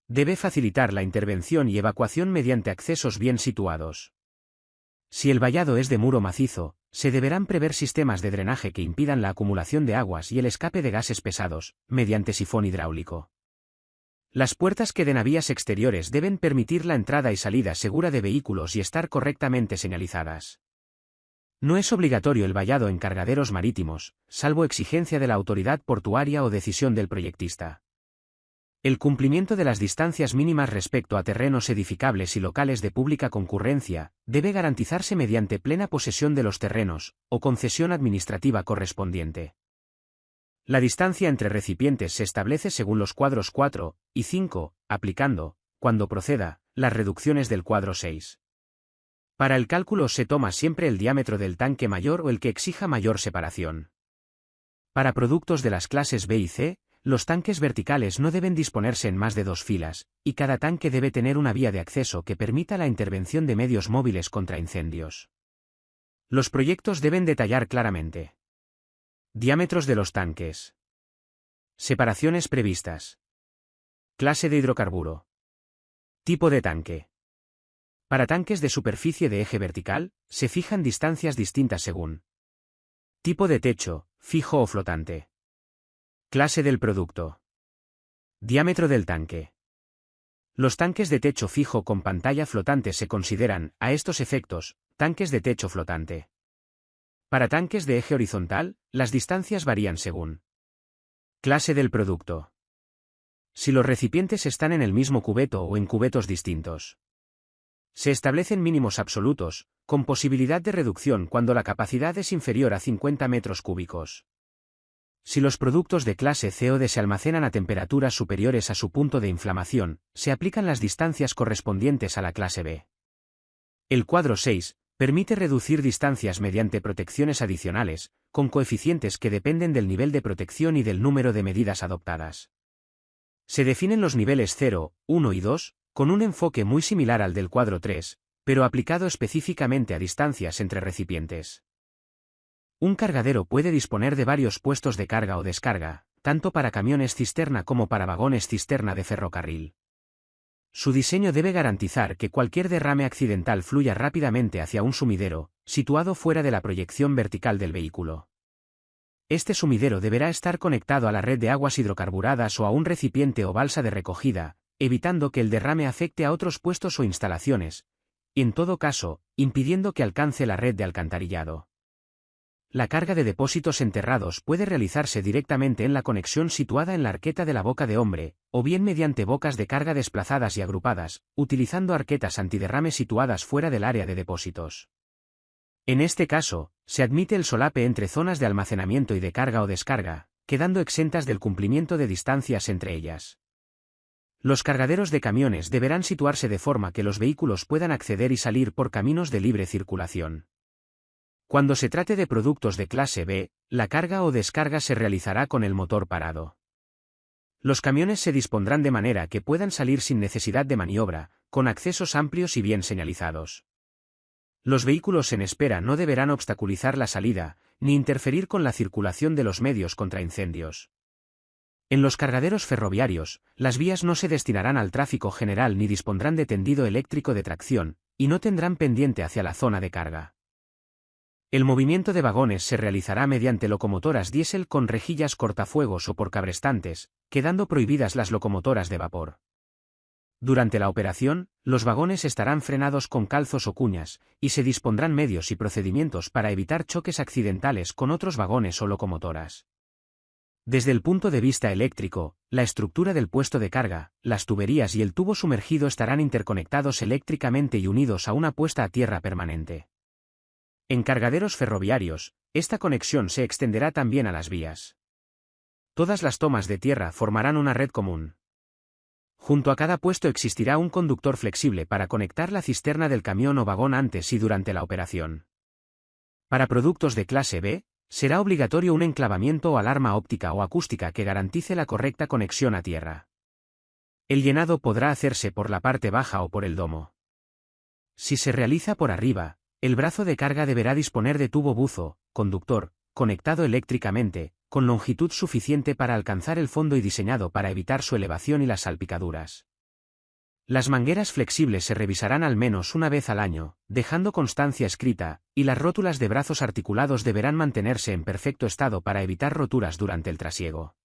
Debe facilitar la intervención y evacuación mediante accesos bien situados. Si el vallado es de muro macizo, Se deberán prever sistemas de drenaje que impidan la acumulación de aguas y el escape de gases pesados, mediante sifón hidráulico. Las puertas que den a vías exteriores deben permitir la entrada y salida segura de vehículos y estar correctamente señalizadas. No es obligatorio el vallado en cargaderos marítimos, salvo exigencia de la autoridad portuaria o decisión del proyectista. El cumplimiento de las distancias mínimas respecto a terrenos edificables y locales de pública concurrencia debe garantizarse mediante plena posesión de los terrenos, o concesión administrativa correspondiente. La distancia entre recipientes se establece según los cuadros 4 y 5, aplicando, cuando proceda, las reducciones del cuadro 6. Para el cálculo se toma siempre el diámetro del tanque mayor o el que exija mayor separación. Para productos de las clases B y C, los tanques verticales no deben disponerse en más de 2 filas, y cada tanque debe tener una vía de acceso que permita la intervención de medios móviles contra incendios. Los proyectos deben detallar claramente: diámetros de los tanques, separaciones previstas, clase de hidrocarburo, tipo de tanque. Para tanques de superficie de eje vertical, se fijan distancias distintas según tipo de techo, fijo o flotante. Clase del producto. Diámetro del tanque. Los tanques de techo fijo con pantalla flotante se consideran, a estos efectos, tanques de techo flotante. Para tanques de eje horizontal, las distancias varían según clase del producto. Si los recipientes están en el mismo cubeto o en cubetos distintos. Se establecen mínimos absolutos, con posibilidad de reducción cuando la capacidad es inferior a 50 metros cúbicos. Si los productos de clase C o D se almacenan a temperaturas superiores a su punto de inflamación, se aplican las distancias correspondientes a la clase B. El cuadro 6 permite reducir distancias mediante protecciones adicionales, con coeficientes que dependen del nivel de protección y del número de medidas adoptadas. Se definen los niveles 0, 1 y 2, con un enfoque muy similar al del cuadro 3, pero aplicado específicamente a distancias entre recipientes. Un cargadero puede disponer de varios puestos de carga o descarga, tanto para camiones cisterna como para vagones cisterna de ferrocarril. Su diseño debe garantizar que cualquier derrame accidental fluya rápidamente hacia un sumidero, situado fuera de la proyección vertical del vehículo. Este sumidero deberá estar conectado a la red de aguas hidrocarburadas o a un recipiente o balsa de recogida, evitando que el derrame afecte a otros puestos o instalaciones, y en todo caso, impidiendo que alcance la red de alcantarillado. La carga de depósitos enterrados puede realizarse directamente en la conexión situada en la arqueta de la boca de hombre, o bien mediante bocas de carga desplazadas y agrupadas, utilizando arquetas antiderrame situadas fuera del área de depósitos. En este caso, se admite el solape entre zonas de almacenamiento y de carga o descarga, quedando exentas del cumplimiento de distancias entre ellas. Los cargaderos de camiones deberán situarse de forma que los vehículos puedan acceder y salir por caminos de libre circulación. Cuando se trate de productos de clase B, la carga o descarga se realizará con el motor parado. Los camiones se dispondrán de manera que puedan salir sin necesidad de maniobra, con accesos amplios y bien señalizados. Los vehículos en espera no deberán obstaculizar la salida, ni interferir con la circulación de los medios contra incendios. En los cargaderos ferroviarios, las vías no se destinarán al tráfico general ni dispondrán de tendido eléctrico de tracción, y no tendrán pendiente hacia la zona de carga. El movimiento de vagones se realizará mediante locomotoras diésel con rejillas cortafuegos o por cabrestantes, quedando prohibidas las locomotoras de vapor. Durante la operación, los vagones estarán frenados con calzos o cuñas, y se dispondrán medios y procedimientos para evitar choques accidentales con otros vagones o locomotoras. Desde el punto de vista eléctrico, la estructura del puesto de carga, las tuberías y el tubo sumergido estarán interconectados eléctricamente y unidos a una puesta a tierra permanente. En cargaderos ferroviarios, esta conexión se extenderá también a las vías. Todas las tomas de tierra formarán una red común. Junto a cada puesto existirá un conductor flexible para conectar la cisterna del camión o vagón antes y durante la operación. Para productos de clase B, será obligatorio un enclavamiento o alarma óptica o acústica que garantice la correcta conexión a tierra. El llenado podrá hacerse por la parte baja o por el domo. Si se realiza por arriba, el brazo de carga deberá disponer de tubo buzo, conductor, conectado eléctricamente, con longitud suficiente para alcanzar el fondo y diseñado para evitar su elevación y las salpicaduras. Las mangueras flexibles se revisarán al menos una vez al año, dejando constancia escrita, y las rótulas de brazos articulados deberán mantenerse en perfecto estado para evitar roturas durante el trasiego.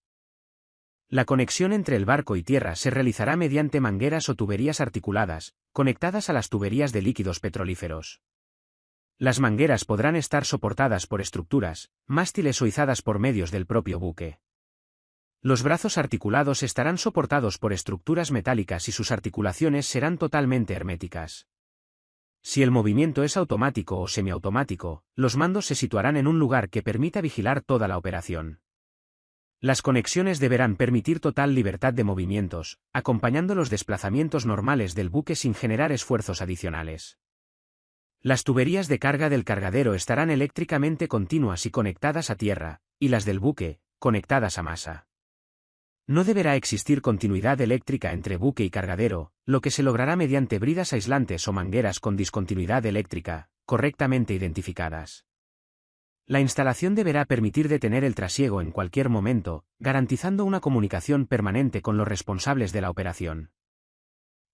La conexión entre el barco y tierra se realizará mediante mangueras o tuberías articuladas, conectadas a las tuberías de líquidos petrolíferos. Las mangueras podrán estar soportadas por estructuras, mástiles o izadas por medios del propio buque. Los brazos articulados estarán soportados por estructuras metálicas y sus articulaciones serán totalmente herméticas. Si el movimiento es automático o semiautomático, los mandos se situarán en un lugar que permita vigilar toda la operación. Las conexiones deberán permitir total libertad de movimientos, acompañando los desplazamientos normales del buque sin generar esfuerzos adicionales. Las tuberías de carga del cargadero estarán eléctricamente continuas y conectadas a tierra, y las del buque, conectadas a masa. No deberá existir continuidad eléctrica entre buque y cargadero, lo que se logrará mediante bridas aislantes o mangueras con discontinuidad eléctrica, correctamente identificadas. La instalación deberá permitir detener el trasiego en cualquier momento, garantizando una comunicación permanente con los responsables de la operación.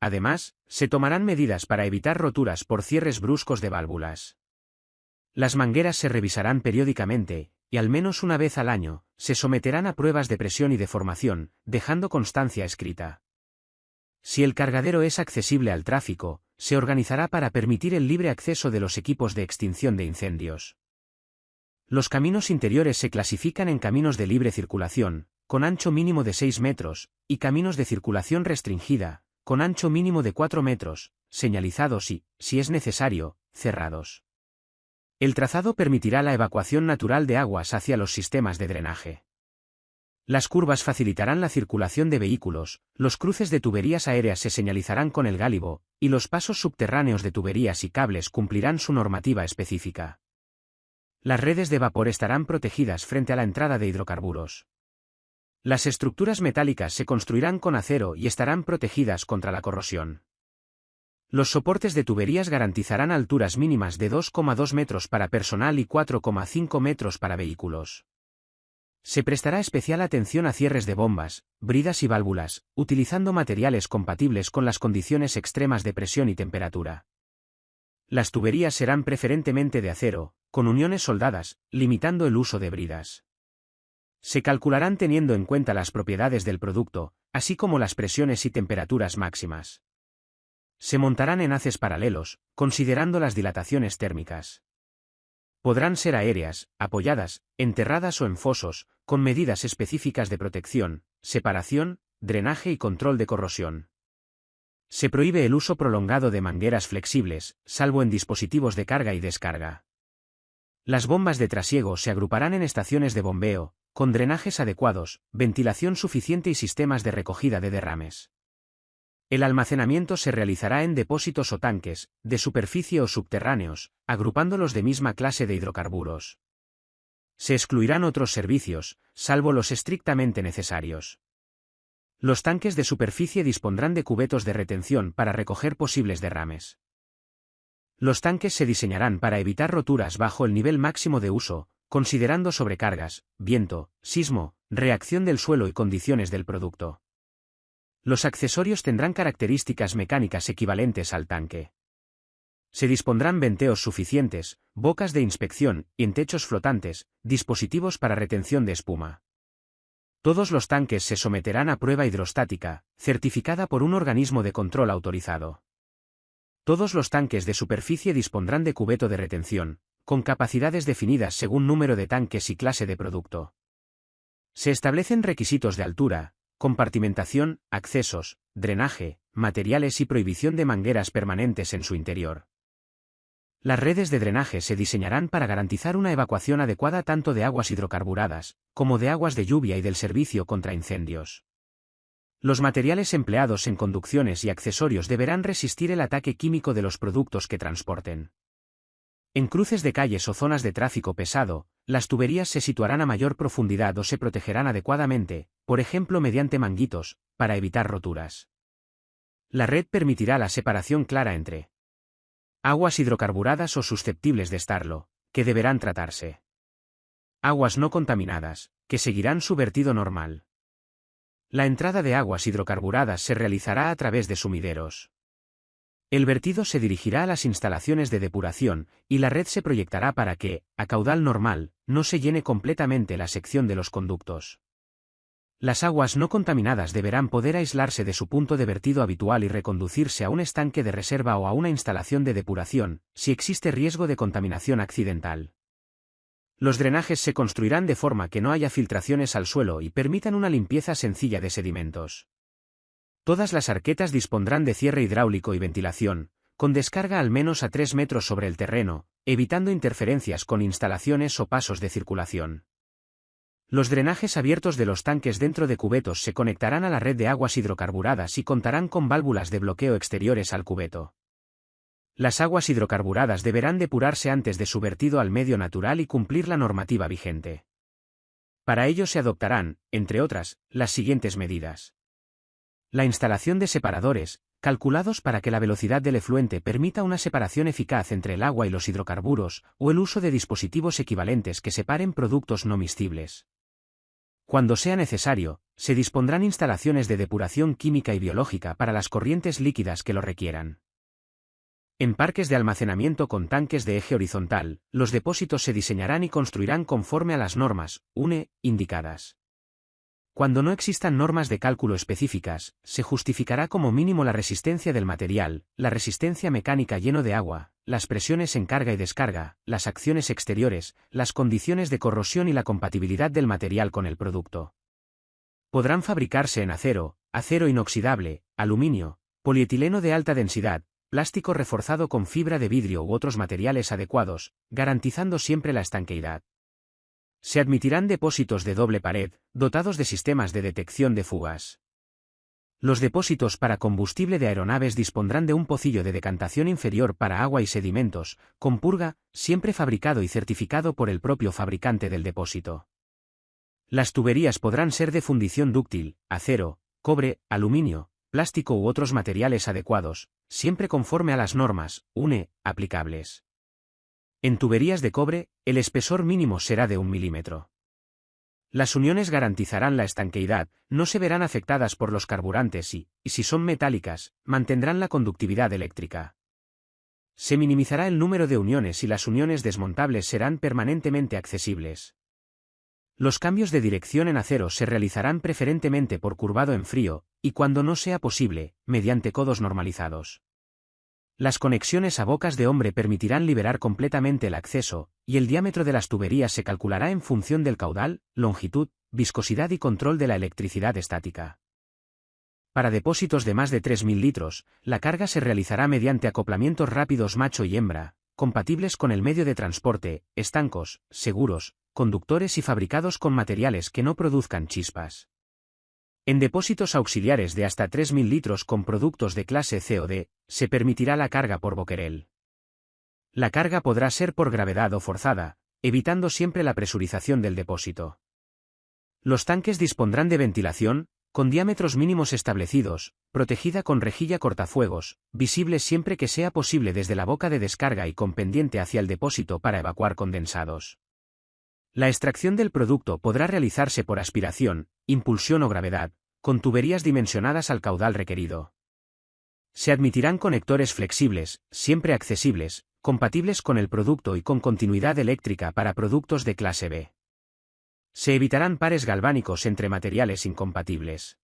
Además, se tomarán medidas para evitar roturas por cierres bruscos de válvulas. Las mangueras se revisarán periódicamente, y al menos una vez al año, se someterán a pruebas de presión y deformación, dejando constancia escrita. Si el cargadero es accesible al tráfico, se organizará para permitir el libre acceso de los equipos de extinción de incendios. Los caminos interiores se clasifican en caminos de libre circulación, con ancho mínimo de 6 metros, y caminos de circulación restringida, con ancho mínimo de 4 metros, señalizados y, si es necesario, cerrados. El trazado permitirá la evacuación natural de aguas hacia los sistemas de drenaje. Las curvas facilitarán la circulación de vehículos, los cruces de tuberías aéreas se señalizarán con el gálibo, y los pasos subterráneos de tuberías y cables cumplirán su normativa específica. Las redes de vapor estarán protegidas frente a la entrada de hidrocarburos. Las estructuras metálicas se construirán con acero y estarán protegidas contra la corrosión. Los soportes de tuberías garantizarán alturas mínimas de 2,2 metros para personal y 4,5 metros para vehículos. Se prestará especial atención a cierres de bombas, bridas y válvulas, utilizando materiales compatibles con las condiciones extremas de presión y temperatura. Las tuberías serán preferentemente de acero, con uniones soldadas, limitando el uso de bridas. Se calcularán teniendo en cuenta las propiedades del producto, así como las presiones y temperaturas máximas. Se montarán en haces paralelos, considerando las dilataciones térmicas. Podrán ser aéreas, apoyadas, enterradas o en fosos, con medidas específicas de protección, separación, drenaje y control de corrosión. Se prohíbe el uso prolongado de mangueras flexibles, salvo en dispositivos de carga y descarga. Las bombas de trasiego se agruparán en estaciones de bombeo, con drenajes adecuados, ventilación suficiente y sistemas de recogida de derrames. El almacenamiento se realizará en depósitos o tanques, de superficie o subterráneos, agrupándolos de misma clase de hidrocarburos. Se excluirán otros servicios, salvo los estrictamente necesarios. Los tanques de superficie dispondrán de cubetos de retención para recoger posibles derrames. Los tanques se diseñarán para evitar roturas bajo el nivel máximo de uso, considerando sobrecargas, viento, sismo, reacción del suelo y condiciones del producto. Los accesorios tendrán características mecánicas equivalentes al tanque. Se dispondrán venteos suficientes, bocas de inspección, y en techos flotantes, dispositivos para retención de espuma. Todos los tanques se someterán a prueba hidrostática, certificada por un organismo de control autorizado. Todos los tanques de superficie dispondrán de cubeto de retención, con capacidades definidas según número de tanques y clase de producto. Se establecen requisitos de altura, compartimentación, accesos, drenaje, materiales y prohibición de mangueras permanentes en su interior. Las redes de drenaje se diseñarán para garantizar una evacuación adecuada tanto de aguas hidrocarburadas, como de aguas de lluvia y del servicio contra incendios. Los materiales empleados en conducciones y accesorios deberán resistir el ataque químico de los productos que transporten. En cruces de calles o zonas de tráfico pesado, las tuberías se situarán a mayor profundidad o se protegerán adecuadamente, por ejemplo mediante manguitos, para evitar roturas. La red permitirá la separación clara entre aguas hidrocarburadas o susceptibles de estarlo, que deberán tratarse. Aguas no contaminadas, que seguirán su vertido normal. La entrada de aguas hidrocarburadas se realizará a través de sumideros. El vertido se dirigirá a las instalaciones de depuración, y la red se proyectará para que, a caudal normal, no se llene completamente la sección de los conductos. Las aguas no contaminadas deberán poder aislarse de su punto de vertido habitual y reconducirse a un estanque de reserva o a una instalación de depuración, si existe riesgo de contaminación accidental. Los drenajes se construirán de forma que no haya filtraciones al suelo y permitan una limpieza sencilla de sedimentos. Todas las arquetas dispondrán de cierre hidráulico y ventilación, con descarga al menos a 3 metros sobre el terreno, evitando interferencias con instalaciones o pasos de circulación. Los drenajes abiertos de los tanques dentro de cubetos se conectarán a la red de aguas hidrocarburadas y contarán con válvulas de bloqueo exteriores al cubeto. Las aguas hidrocarburadas deberán depurarse antes de su vertido al medio natural y cumplir la normativa vigente. Para ello se adoptarán, entre otras, las siguientes medidas. La instalación de separadores, calculados para que la velocidad del efluente permita una separación eficaz entre el agua y los hidrocarburos, o el uso de dispositivos equivalentes que separen productos no miscibles. Cuando sea necesario, se dispondrán instalaciones de depuración química y biológica para las corrientes líquidas que lo requieran. En parques de almacenamiento con tanques de eje horizontal, los depósitos se diseñarán y construirán conforme a las normas, UNE, indicadas. Cuando no existan normas de cálculo específicas, se justificará como mínimo la resistencia del material, la resistencia mecánica lleno de agua, las presiones en carga y descarga, las acciones exteriores, las condiciones de corrosión y la compatibilidad del material con el producto. Podrán fabricarse en acero, acero inoxidable, aluminio, polietileno de alta densidad, plástico reforzado con fibra de vidrio u otros materiales adecuados, garantizando siempre la estanqueidad. Se admitirán depósitos de doble pared, dotados de sistemas de detección de fugas. Los depósitos para combustible de aeronaves dispondrán de un pocillo de decantación inferior para agua y sedimentos, con purga, siempre fabricado y certificado por el propio fabricante del depósito. Las tuberías podrán ser de fundición dúctil, acero, cobre, aluminio, plástico u otros materiales adecuados, siempre conforme a las normas, UNE, aplicables. En tuberías de cobre, el espesor mínimo será de 1 milímetro. Las uniones garantizarán la estanqueidad, no se verán afectadas por los carburantes y si son metálicas, mantendrán la conductividad eléctrica. Se minimizará el número de uniones y las uniones desmontables serán permanentemente accesibles. Los cambios de dirección en acero se realizarán preferentemente por curvado en frío, y cuando no sea posible, mediante codos normalizados. Las conexiones a bocas de hombre permitirán liberar completamente el acceso, y el diámetro de las tuberías se calculará en función del caudal, longitud, viscosidad y control de la electricidad estática. Para depósitos de más de 3.000 litros, la carga se realizará mediante acoplamientos rápidos macho y hembra, compatibles con el medio de transporte, estancos, seguros, conductores y fabricados con materiales que no produzcan chispas. En depósitos auxiliares de hasta 3.000 litros con productos de clase C o D, se permitirá la carga por boquerel. La carga podrá ser por gravedad o forzada, evitando siempre la presurización del depósito. Los tanques dispondrán de ventilación, con diámetros mínimos establecidos, protegida con rejilla cortafuegos, visible siempre que sea posible desde la boca de descarga y con pendiente hacia el depósito para evacuar condensados. La extracción del producto podrá realizarse por aspiración, impulsión o gravedad, con tuberías dimensionadas al caudal requerido. Se admitirán conectores flexibles, siempre accesibles, compatibles con el producto y con continuidad eléctrica para productos de clase B. Se evitarán pares galvánicos entre materiales incompatibles.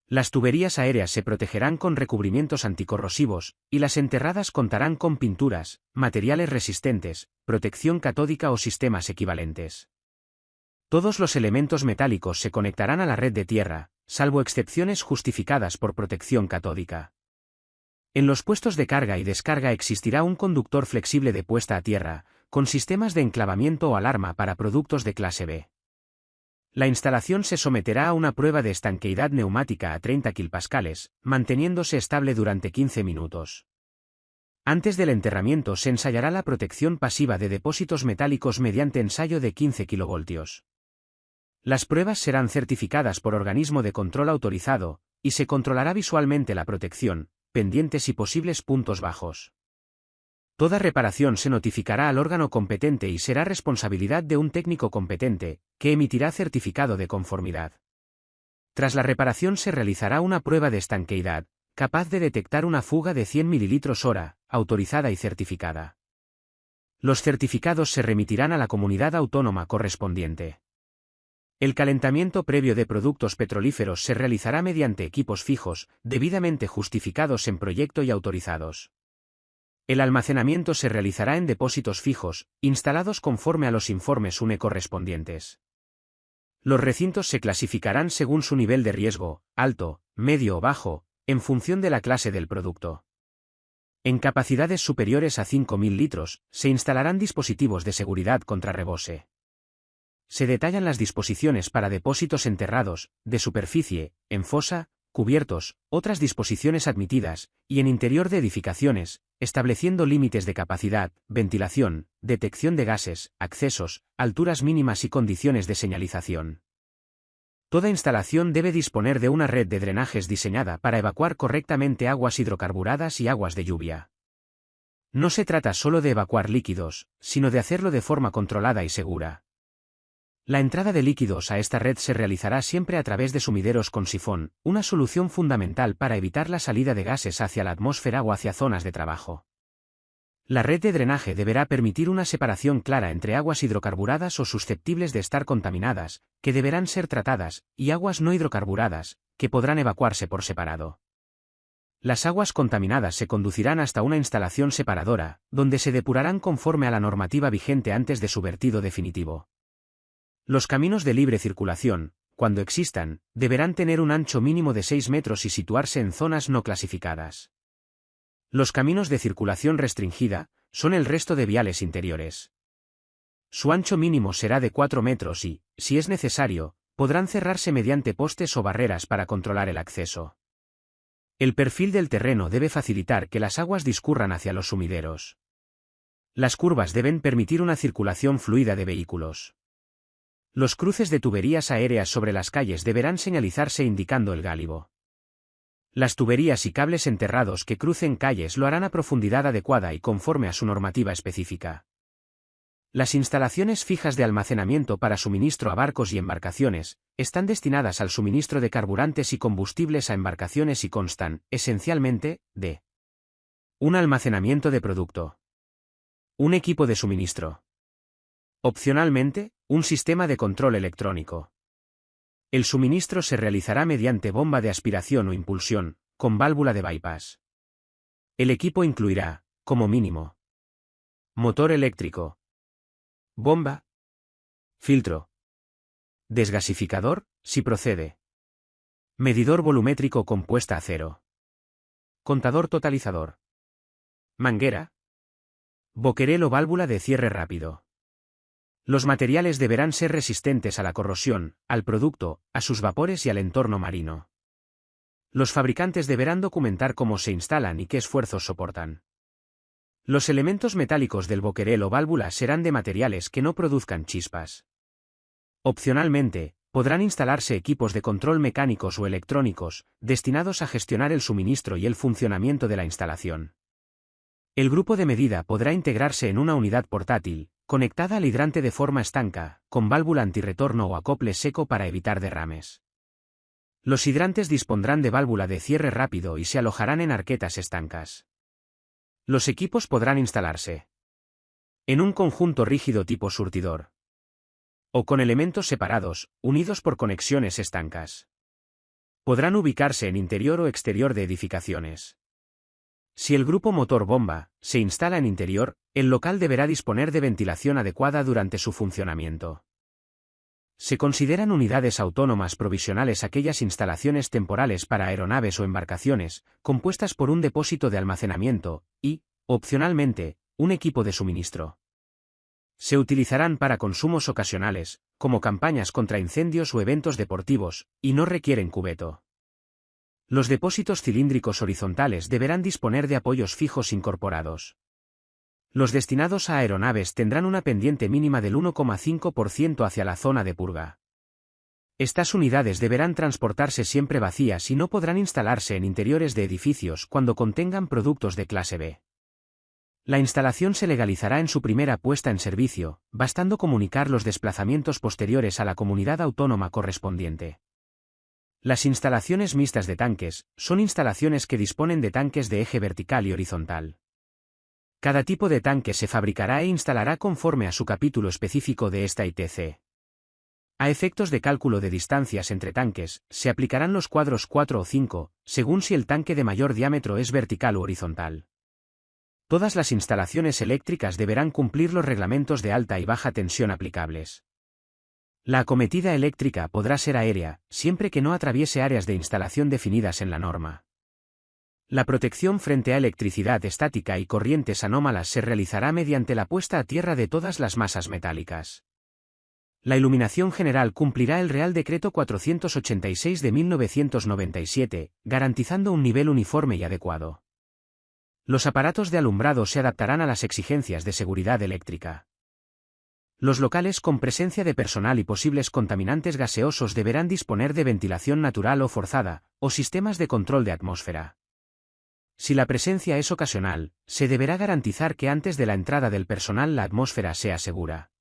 Las tuberías aéreas se protegerán con recubrimientos anticorrosivos, y las enterradas contarán con pinturas, materiales resistentes, protección catódica o sistemas equivalentes. Todos los elementos metálicos se conectarán a la red de tierra, salvo excepciones justificadas por protección catódica. En los puestos de carga y descarga existirá un conductor flexible de puesta a tierra, con sistemas de enclavamiento o alarma para productos de clase B. La instalación se someterá a una prueba de estanqueidad neumática a 30 kPa, manteniéndose estable durante 15 minutos. Antes del enterramiento se ensayará la protección pasiva de depósitos metálicos mediante ensayo de 15 kV. Las pruebas serán certificadas por organismo de control autorizado, y se controlará visualmente la protección, pendientes y posibles puntos bajos. Toda reparación se notificará al órgano competente y será responsabilidad de un técnico competente, que emitirá certificado de conformidad. Tras la reparación se realizará una prueba de estanqueidad, capaz de detectar una fuga de 100 ml/hora, autorizada y certificada. Los certificados se remitirán a la comunidad autónoma correspondiente. El calentamiento previo de productos petrolíferos se realizará mediante equipos fijos, debidamente justificados en proyecto y autorizados. El almacenamiento se realizará en depósitos fijos, instalados conforme a los informes UNE correspondientes. Los recintos se clasificarán según su nivel de riesgo, alto, medio o bajo, en función de la clase del producto. En capacidades superiores a 5.000 litros, se instalarán dispositivos de seguridad contra rebose. Se detallan las disposiciones para depósitos enterrados, de superficie, en fosa, cubiertos, otras disposiciones admitidas, y en interior de edificaciones, estableciendo límites de capacidad, ventilación, detección de gases, accesos, alturas mínimas y condiciones de señalización. Toda instalación debe disponer de una red de drenajes diseñada para evacuar correctamente aguas hidrocarburadas y aguas de lluvia. No se trata solo de evacuar líquidos, sino de hacerlo de forma controlada y segura. La entrada de líquidos a esta red se realizará siempre a través de sumideros con sifón, una solución fundamental para evitar la salida de gases hacia la atmósfera o hacia zonas de trabajo. La red de drenaje deberá permitir una separación clara entre aguas hidrocarburadas o susceptibles de estar contaminadas, que deberán ser tratadas, y aguas no hidrocarburadas, que podrán evacuarse por separado. Las aguas contaminadas se conducirán hasta una instalación separadora, donde se depurarán conforme a la normativa vigente antes de su vertido definitivo. Los caminos de libre circulación, cuando existan, deberán tener un ancho mínimo de 6 metros y situarse en zonas no clasificadas. Los caminos de circulación restringida son el resto de viales interiores. Su ancho mínimo será de 4 metros y, si es necesario, podrán cerrarse mediante postes o barreras para controlar el acceso. El perfil del terreno debe facilitar que las aguas discurran hacia los sumideros. Las curvas deben permitir una circulación fluida de vehículos. Los cruces de tuberías aéreas sobre las calles deberán señalizarse indicando el gálibo. Las tuberías y cables enterrados que crucen calles lo harán a profundidad adecuada y conforme a su normativa específica. Las instalaciones fijas de almacenamiento para suministro a barcos y embarcaciones están destinadas al suministro de carburantes y combustibles a embarcaciones y constan, esencialmente, de un almacenamiento de producto, un equipo de suministro, opcionalmente, un sistema de control electrónico. El suministro se realizará mediante bomba de aspiración o impulsión, con válvula de bypass. El equipo incluirá, como mínimo, motor eléctrico, bomba, filtro, desgasificador, si procede, medidor volumétrico con puesta a cero, contador totalizador, manguera, boquerel o válvula de cierre rápido. Los materiales deberán ser resistentes a la corrosión, al producto, a sus vapores y al entorno marino. Los fabricantes deberán documentar cómo se instalan y qué esfuerzos soportan. Los elementos metálicos del boquerel o válvula serán de materiales que no produzcan chispas. Opcionalmente, podrán instalarse equipos de control mecánicos o electrónicos, destinados a gestionar el suministro y el funcionamiento de la instalación. El grupo de medida podrá integrarse en una unidad portátil, conectada al hidrante de forma estanca, con válvula antirretorno o acople seco para evitar derrames. Los hidrantes dispondrán de válvula de cierre rápido y se alojarán en arquetas estancas. Los equipos podrán instalarse en un conjunto rígido tipo surtidor, o con elementos separados, unidos por conexiones estancas. Podrán ubicarse en interior o exterior de edificaciones. Si el grupo motor-bomba se instala en interior, el local deberá disponer de ventilación adecuada durante su funcionamiento. Se consideran unidades autónomas provisionales aquellas instalaciones temporales para aeronaves o embarcaciones, compuestas por un depósito de almacenamiento y, opcionalmente, un equipo de suministro. Se utilizarán para consumos ocasionales, como campañas contra incendios o eventos deportivos, y no requieren cubeto. Los depósitos cilíndricos horizontales deberán disponer de apoyos fijos incorporados. Los destinados a aeronaves tendrán una pendiente mínima del 1,5% hacia la zona de purga. Estas unidades deberán transportarse siempre vacías y no podrán instalarse en interiores de edificios cuando contengan productos de clase B. La instalación se legalizará en su primera puesta en servicio, bastando comunicar los desplazamientos posteriores a la comunidad autónoma correspondiente. Las instalaciones mixtas de tanques son instalaciones que disponen de tanques de eje vertical y horizontal. Cada tipo de tanque se fabricará e instalará conforme a su capítulo específico de esta ITC. A efectos de cálculo de distancias entre tanques, se aplicarán los cuadros 4 o 5, según si el tanque de mayor diámetro es vertical u horizontal. Todas las instalaciones eléctricas deberán cumplir los reglamentos de alta y baja tensión aplicables. La acometida eléctrica podrá ser aérea, siempre que no atraviese áreas de instalación definidas en la norma. La protección frente a electricidad estática y corrientes anómalas se realizará mediante la puesta a tierra de todas las masas metálicas. La iluminación general cumplirá el Real Decreto 486 de 1997, garantizando un nivel uniforme y adecuado. Los aparatos de alumbrado se adaptarán a las exigencias de seguridad eléctrica. Los locales con presencia de personal y posibles contaminantes gaseosos deberán disponer de ventilación natural o forzada, o sistemas de control de atmósfera. Si la presencia es ocasional, se deberá garantizar que antes de la entrada del personal la atmósfera sea segura.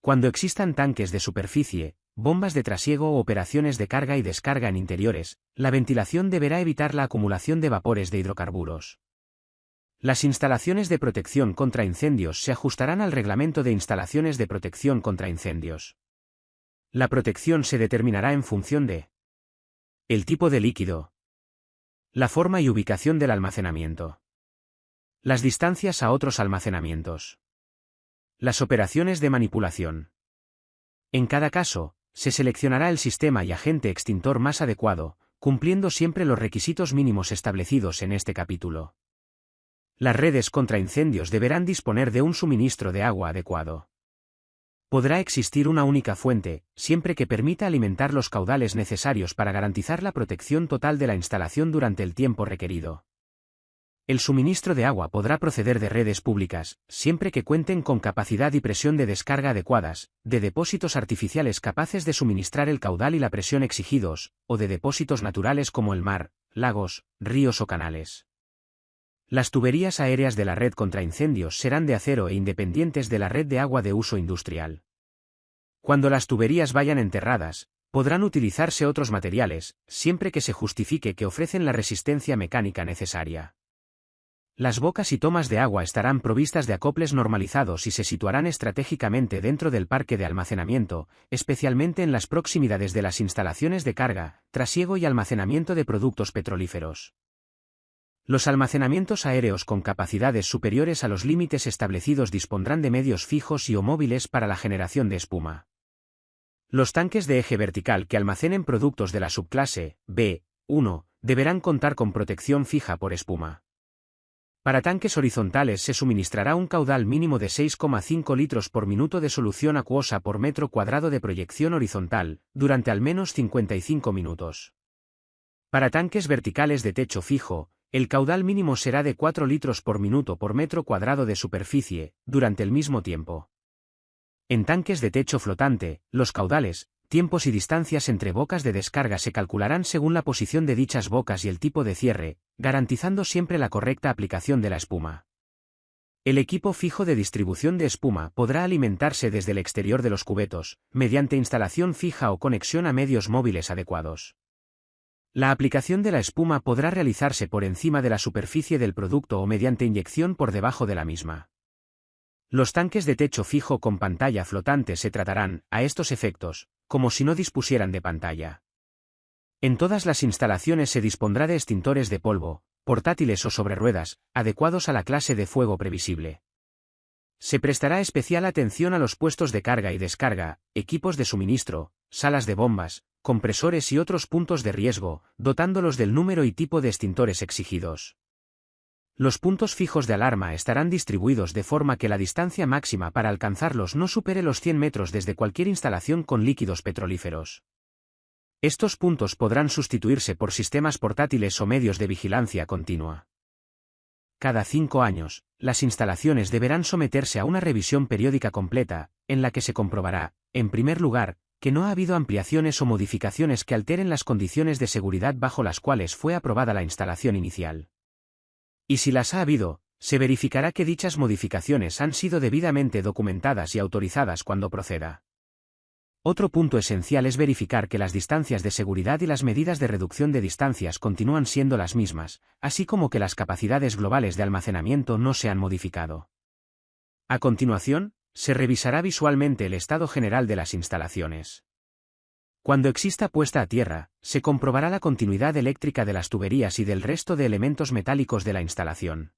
Cuando existan tanques de superficie, bombas de trasiego o operaciones de carga y descarga en interiores, la ventilación deberá evitar la acumulación de vapores de hidrocarburos. Las instalaciones de protección contra incendios se ajustarán al Reglamento de Instalaciones de Protección contra Incendios. La protección se determinará en función de el tipo de líquido, la forma y ubicación del almacenamiento, las distancias a otros almacenamientos, las operaciones de manipulación. En cada caso, se seleccionará el sistema y agente extintor más adecuado, cumpliendo siempre los requisitos mínimos establecidos en este capítulo. Las redes contra incendios deberán disponer de un suministro de agua adecuado. Podrá existir una única fuente, siempre que permita alimentar los caudales necesarios para garantizar la protección total de la instalación durante el tiempo requerido. El suministro de agua podrá proceder de redes públicas, siempre que cuenten con capacidad y presión de descarga adecuadas, de depósitos artificiales capaces de suministrar el caudal y la presión exigidos, o de depósitos naturales como el mar, lagos, ríos o canales. Las tuberías aéreas de la red contra incendios serán de acero e independientes de la red de agua de uso industrial. Cuando las tuberías vayan enterradas, podrán utilizarse otros materiales, siempre que se justifique que ofrecen la resistencia mecánica necesaria. Las bocas y tomas de agua estarán provistas de acoples normalizados y se situarán estratégicamente dentro del parque de almacenamiento, especialmente en las proximidades de las instalaciones de carga, trasiego y almacenamiento de productos petrolíferos. Los almacenamientos aéreos con capacidades superiores a los límites establecidos dispondrán de medios fijos y o móviles para la generación de espuma. Los tanques de eje vertical que almacenen productos de la subclase B1 deberán contar con protección fija por espuma. Para tanques horizontales se suministrará un caudal mínimo de 6,5 litros por minuto de solución acuosa por metro cuadrado de proyección horizontal, durante al menos 55 minutos. Para tanques verticales de techo fijo, el caudal mínimo será de 4 litros por minuto por metro cuadrado de superficie, durante el mismo tiempo. En tanques de techo flotante, los caudales, tiempos y distancias entre bocas de descarga se calcularán según la posición de dichas bocas y el tipo de cierre, garantizando siempre la correcta aplicación de la espuma. El equipo fijo de distribución de espuma podrá alimentarse desde el exterior de los cubetos, mediante instalación fija o conexión a medios móviles adecuados. La aplicación de la espuma podrá realizarse por encima de la superficie del producto o mediante inyección por debajo de la misma. Los tanques de techo fijo con pantalla flotante se tratarán, a estos efectos, como si no dispusieran de pantalla. En todas las instalaciones se dispondrá de extintores de polvo, portátiles o sobre ruedas, adecuados a la clase de fuego previsible. Se prestará especial atención a los puestos de carga y descarga, equipos de suministro, salas de bombas, compresores y otros puntos de riesgo, dotándolos del número y tipo de extintores exigidos. Los puntos fijos de alarma estarán distribuidos de forma que la distancia máxima para alcanzarlos no supere los 100 metros desde cualquier instalación con líquidos petrolíferos. Estos puntos podrán sustituirse por sistemas portátiles o medios de vigilancia continua. Cada 5 años, las instalaciones deberán someterse a una revisión periódica completa, en la que se comprobará, en primer lugar, que no ha habido ampliaciones o modificaciones que alteren las condiciones de seguridad bajo las cuales fue aprobada la instalación inicial. Y si las ha habido, se verificará que dichas modificaciones han sido debidamente documentadas y autorizadas cuando proceda. Otro punto esencial es verificar que las distancias de seguridad y las medidas de reducción de distancias continúan siendo las mismas, así como que las capacidades globales de almacenamiento no se han modificado. A continuación, se revisará visualmente el estado general de las instalaciones. Cuando exista puesta a tierra, se comprobará la continuidad eléctrica de las tuberías y del resto de elementos metálicos de la instalación.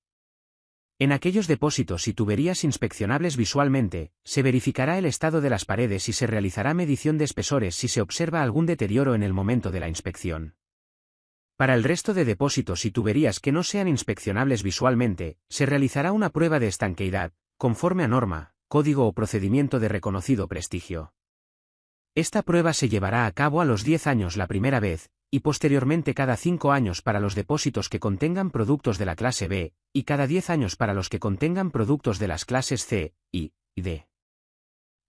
En aquellos depósitos y tuberías inspeccionables visualmente, se verificará el estado de las paredes y se realizará medición de espesores si se observa algún deterioro en el momento de la inspección. Para el resto de depósitos y tuberías que no sean inspeccionables visualmente, se realizará una prueba de estanqueidad, conforme a norma, código o procedimiento de reconocido prestigio. Esta prueba se llevará a cabo a los 10 años la primera vez, y posteriormente cada 5 años para los depósitos que contengan productos de la clase B, y cada 10 años para los que contengan productos de las clases C, I y D.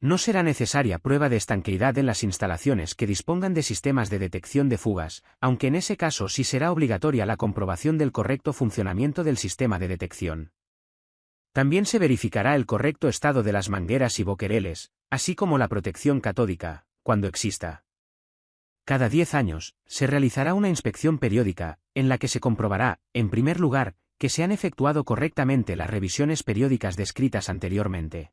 No será necesaria prueba de estanqueidad en las instalaciones que dispongan de sistemas de detección de fugas, aunque en ese caso sí será obligatoria la comprobación del correcto funcionamiento del sistema de detección. También se verificará el correcto estado de las mangueras y boquereles, así como la protección catódica, cuando exista. Cada 10 años, se realizará una inspección periódica, en la que se comprobará, en primer lugar, que se han efectuado correctamente las revisiones periódicas descritas anteriormente.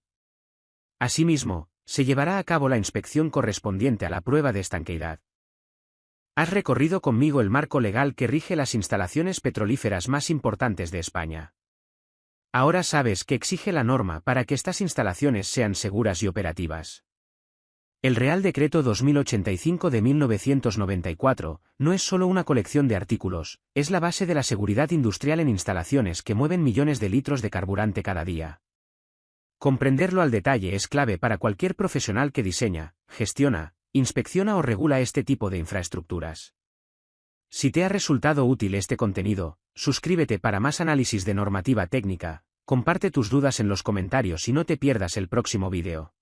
Asimismo, se llevará a cabo la inspección correspondiente a la prueba de estanqueidad. Has recorrido conmigo el marco legal que rige las instalaciones petrolíferas más importantes de España. Ahora sabes qué exige la norma para que estas instalaciones sean seguras y operativas. El Real Decreto 2085 de 1994 no es solo una colección de artículos, es la base de la seguridad industrial en instalaciones que mueven millones de litros de carburante cada día. Comprenderlo al detalle es clave para cualquier profesional que diseña, gestiona, inspecciona o regula este tipo de infraestructuras. Si te ha resultado útil este contenido, suscríbete para más análisis de normativa técnica, comparte tus dudas en los comentarios y no te pierdas el próximo vídeo.